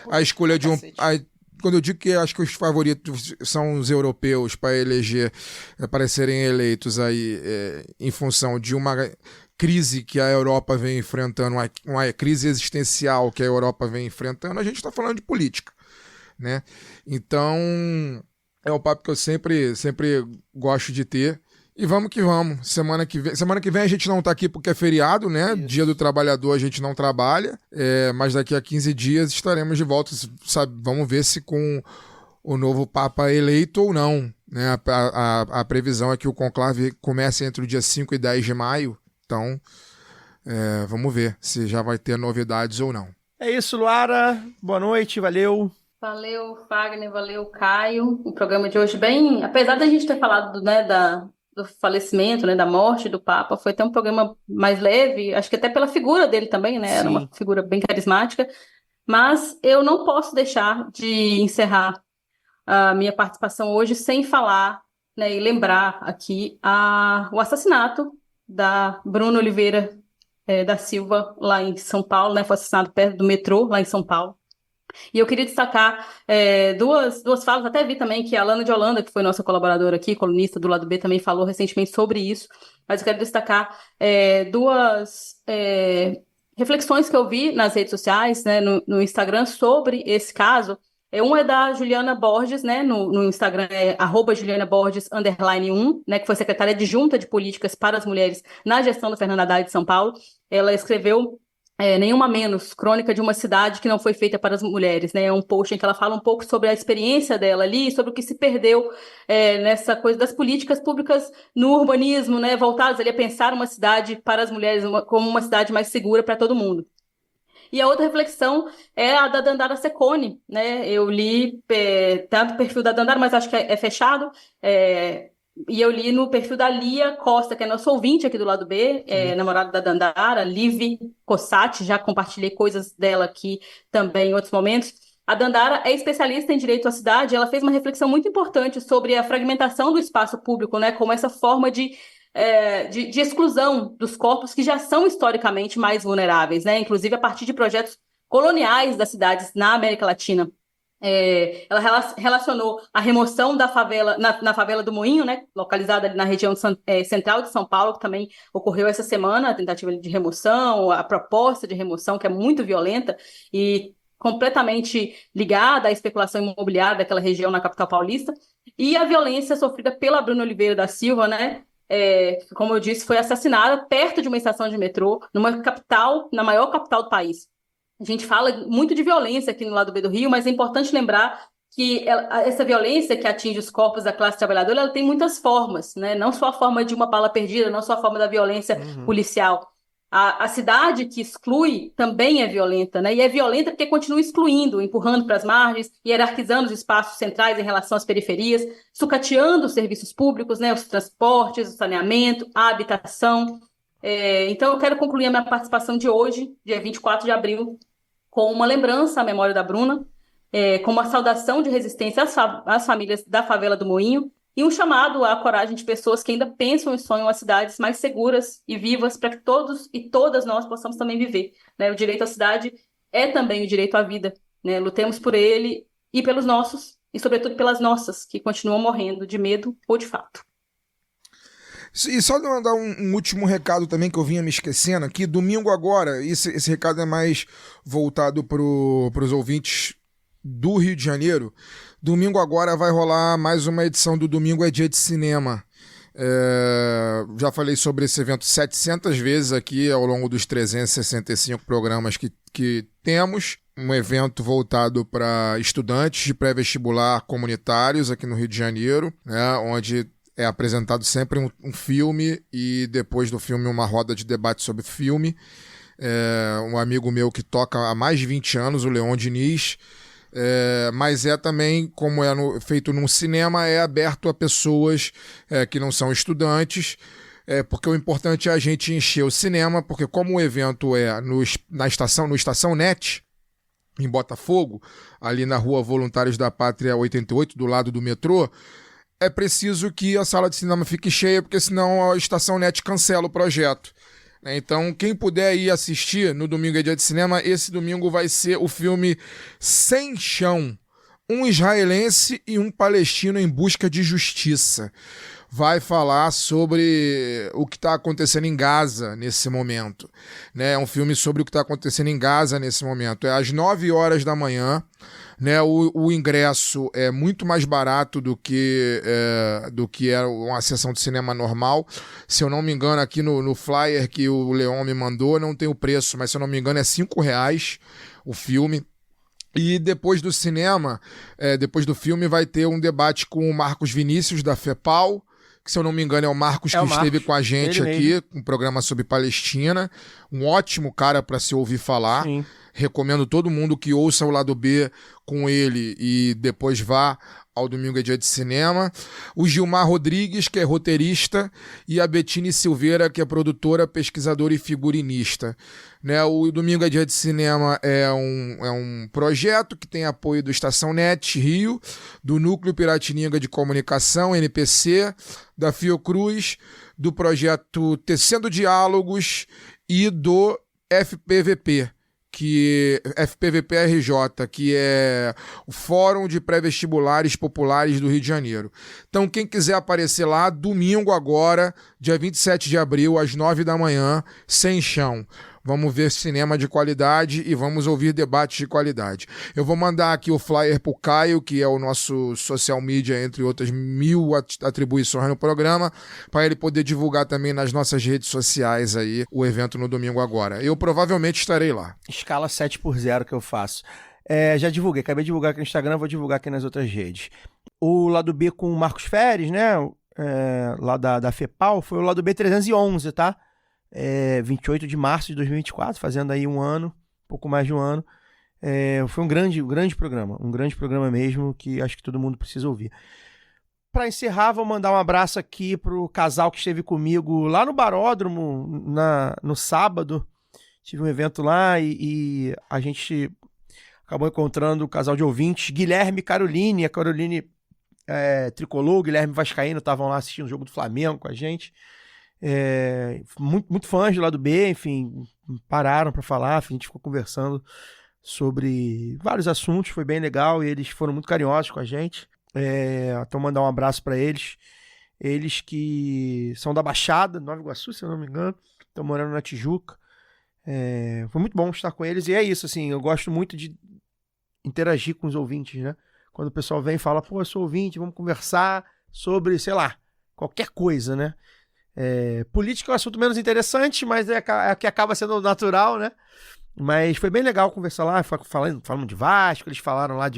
E: a escolha de quando eu digo que acho que os favoritos são os europeus para eleger, para serem eleitos aí em função de uma crise que a Europa vem enfrentando, uma crise existencial que a Europa vem enfrentando, a gente tá falando de política, né? Então, é um papo que eu sempre gosto de ter. E vamos que vamos. Semana que vem a gente não tá aqui porque é feriado, né? Isso. Dia do Trabalhador a gente não trabalha. Mas daqui a 15 dias estaremos de volta. Sabe? Vamos ver se com o novo Papa eleito ou não, né? A previsão é que o conclave comece entre o dia 5 e 10 de maio. Então, vamos ver se já vai ter novidades ou não.
C: É isso, Luara. Boa noite, valeu.
D: Valeu, Fagner, valeu, Caio. O programa de hoje bem... Apesar da gente ter falado, né, do falecimento, né, da morte do Papa, foi até um programa mais leve, acho que até pela figura dele também, né? Sim. Era uma figura bem carismática. Mas eu não posso deixar de encerrar a minha participação hoje sem falar, né, e lembrar aqui o assassinato da Bruna Oliveira da Silva, lá em São Paulo, né? Foi assassinado perto do metrô, lá em São Paulo. E eu queria destacar duas falas, até vi também que a Alana de Holanda, que foi nossa colaboradora aqui, colunista do Lado B, também falou recentemente sobre isso, mas eu quero destacar duas reflexões que eu vi nas redes sociais, né, no Instagram, sobre esse caso. Uma é da Juliana Borges, né, no Instagram é @JulianaBorges_1, né, que foi secretária adjunta de políticas para as mulheres na gestão do Fernando Haddad de São Paulo. Ela escreveu Nenhuma Menos, crônica de uma cidade que não foi feita para as mulheres, né? É um post em que ela fala um pouco sobre a experiência dela ali, sobre o que se perdeu nessa coisa das políticas públicas no urbanismo, né? Voltadas ali a pensar uma cidade para as mulheres como uma cidade mais segura para todo mundo. E a outra reflexão é a da Dandara Secone, né? Eu li tanto o perfil da Dandara, mas acho que é fechado, e eu li no perfil da Lia Costa, que é nosso ouvinte aqui do Lado B, namorada da Dandara, Livi Cossati, já compartilhei coisas dela aqui também em outros momentos. A Dandara é especialista em direito à cidade, ela fez uma reflexão muito importante sobre a fragmentação do espaço público, né, como essa forma de exclusão dos corpos que já são historicamente mais vulneráveis, né, inclusive a partir de projetos coloniais das cidades na América Latina. Ela relacionou a remoção da favela, na favela do Moinho, né, localizada ali na região central de São Paulo, que também ocorreu essa semana, a tentativa de remoção, a proposta de remoção, que é muito violenta e completamente ligada à especulação imobiliária daquela região na capital paulista, e a violência sofrida pela Bruna Oliveira da Silva, né, como eu disse, foi assassinada perto de uma estação de metrô, numa capital, na maior capital do país. A gente fala muito de violência aqui no Lado B do Rio, mas é importante lembrar que essa violência que atinge os corpos da classe trabalhadora, ela tem muitas formas, né? Não só a forma de uma bala perdida, não só a forma da violência policial. A cidade que exclui também é violenta, né? E é violenta porque continua excluindo, empurrando para as margens, hierarquizando os espaços centrais em relação às periferias, sucateando os serviços públicos, né? Os transportes, o saneamento, a habitação. Então eu quero concluir a minha participação de hoje, dia 24 de abril, com uma lembrança à memória da Bruna, com uma saudação de resistência às famílias da favela do Moinho e um chamado à coragem de pessoas que ainda pensam e sonham as cidades mais seguras e vivas para que todos e todas nós possamos também viver, né? O direito à cidade é também o direito à vida, né? Lutemos por ele e pelos nossos, e sobretudo pelas nossas, que continuam morrendo de medo ou de fato.
E: E só dar um último recado também que eu vinha me esquecendo aqui. Domingo agora, esse recado é mais voltado pros ouvintes do Rio de Janeiro. Domingo agora vai rolar mais uma edição do Domingo é Dia de Cinema. Já falei sobre esse evento 700 vezes aqui ao longo dos 365 programas que temos. Um evento voltado para estudantes de pré-vestibular comunitários aqui no Rio de Janeiro, né, onde é apresentado sempre um filme e depois do filme uma roda de debate sobre filme. Um amigo meu que toca há mais de 20 anos, o Leon Diniz, mas também, como feito num cinema, é aberto a pessoas que não são estudantes, porque o importante é a gente encher o cinema, porque como o evento é no Estação Net, em Botafogo, ali na Rua Voluntários da Pátria 88, do lado do metrô, é preciso que a sala de cinema fique cheia, porque senão a Estação Net cancela o projeto. Então, quem puder ir assistir no Domingo é Dia de Cinema, esse domingo vai ser o filme Sem Chão, um israelense e um palestino em busca de justiça. Vai falar sobre o que está acontecendo em Gaza nesse momento. Né? É um filme sobre o que está acontecendo em Gaza nesse momento. É às 9 horas da manhã. Né? O ingresso é muito mais barato do que é uma sessão de cinema normal. Se eu não me engano, aqui no flyer que o Leon me mandou, não tem o preço, mas se eu não me engano é R$5 o filme. E depois do cinema, depois do filme, vai ter um debate com o Marcos Vinícius, da FEPAL, que, se eu não me engano, é o Marcos que esteve com a gente aqui, um programa sobre Palestina. Um ótimo cara para se ouvir falar. Sim. Recomendo todo mundo que ouça o Lado B com ele e depois vá ao Domingo é Dia de Cinema. O Gilmar Rodrigues, que é roteirista, e a Bettine Silveira, que é produtora, pesquisadora e figurinista. Né? O Domingo é Dia de Cinema é um projeto que tem apoio do Estação Net Rio, do Núcleo Piratininga de Comunicação, NPC, da Fiocruz, do projeto Tecendo Diálogos e do FPVP. FPVP-RJ, que é o Fórum de Pré-Vestibulares Populares do Rio de Janeiro. Então, quem quiser aparecer lá, domingo agora, dia 27 de abril, às 9 da manhã, Sem Chão. Vamos ver cinema de qualidade e vamos ouvir debates de qualidade. Eu vou mandar aqui o flyer pro Caio, que é o nosso social media, entre outras 1000 atribuições no programa, para ele poder divulgar também nas nossas redes sociais aí o evento no domingo agora. Eu provavelmente estarei lá.
C: Escala 7x0 que eu faço. Já divulguei, acabei de divulgar aqui no Instagram, vou divulgar aqui nas outras redes. O Lado B com o Marcos Feres, né, lá da FEPAL, foi o Lado B 311, tá? 28 de março de 2024, fazendo aí um ano, pouco mais de um ano. Foi um grande programa mesmo, que acho que todo mundo precisa ouvir. Para encerrar, vou mandar um abraço aqui pro casal que esteve comigo lá no Baródromo no sábado. Tive um evento lá e a gente acabou encontrando o casal de ouvintes, Guilherme e Caroline. A Caroline tricolor, o Guilherme vascaíno, estavam lá assistindo o jogo do Flamengo com a gente. Muito fãs do Lado B, enfim, pararam para falar, a gente ficou conversando sobre vários assuntos, foi bem legal e eles foram muito carinhosos com a gente. Então mandar um abraço para eles que são da Baixada, Nova Iguaçu, se eu não me engano, estão morando na Tijuca. Foi muito bom estar com eles e é isso, assim, eu gosto muito de interagir com os ouvintes, né? Quando o pessoal vem e fala, pô, eu sou ouvinte, vamos conversar sobre, sei lá, qualquer coisa, né? Política é um assunto menos interessante, mas é que acaba sendo natural, né? Mas foi bem legal conversar lá, falando de Vasco, eles falaram lá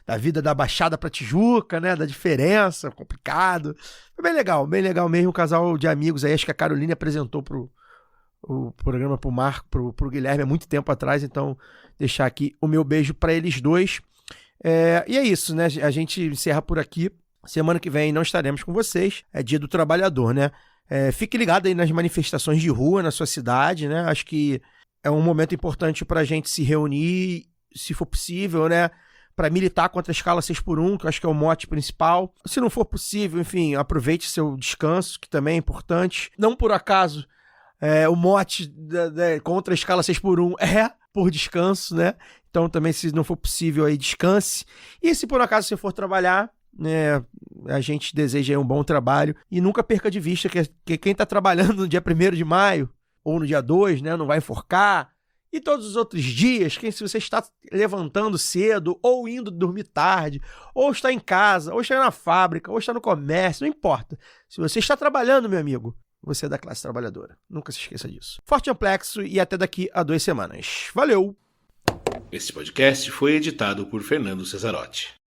C: da vida da Baixada pra Tijuca, né? Da diferença, complicado. Foi bem legal mesmo, um casal de amigos aí, acho que a Caroline apresentou o programa pro Marco, pro Guilherme há muito tempo atrás, então deixar aqui o meu beijo pra eles dois. E é isso, né? A gente encerra por aqui. Semana que vem não estaremos com vocês, é Dia do Trabalhador, né? Fique ligado aí nas manifestações de rua na sua cidade, né? Acho que é um momento importante para a gente se reunir, se for possível, né? Para militar contra a escala 6x1, que eu acho que é o mote principal. Se não for possível, enfim, aproveite seu descanso, que também é importante. Não por acaso, o mote contra a escala 6x1 é por descanso, né? Então também, se não for possível, aí descanse. E se por acaso você for trabalhar, A gente deseja aí um bom trabalho e nunca perca de vista que quem está trabalhando no dia 1º de maio ou no dia 2, né, não vai enforcar. E todos os outros dias, se você está levantando cedo ou indo dormir tarde, ou está em casa, ou está na fábrica, ou está no comércio, não importa. Se você está trabalhando, meu amigo, você é da classe trabalhadora. Nunca se esqueça disso. Forte amplexo e até daqui a 2 semanas. Valeu!
F: Este podcast foi editado por Fernando Cesarotti.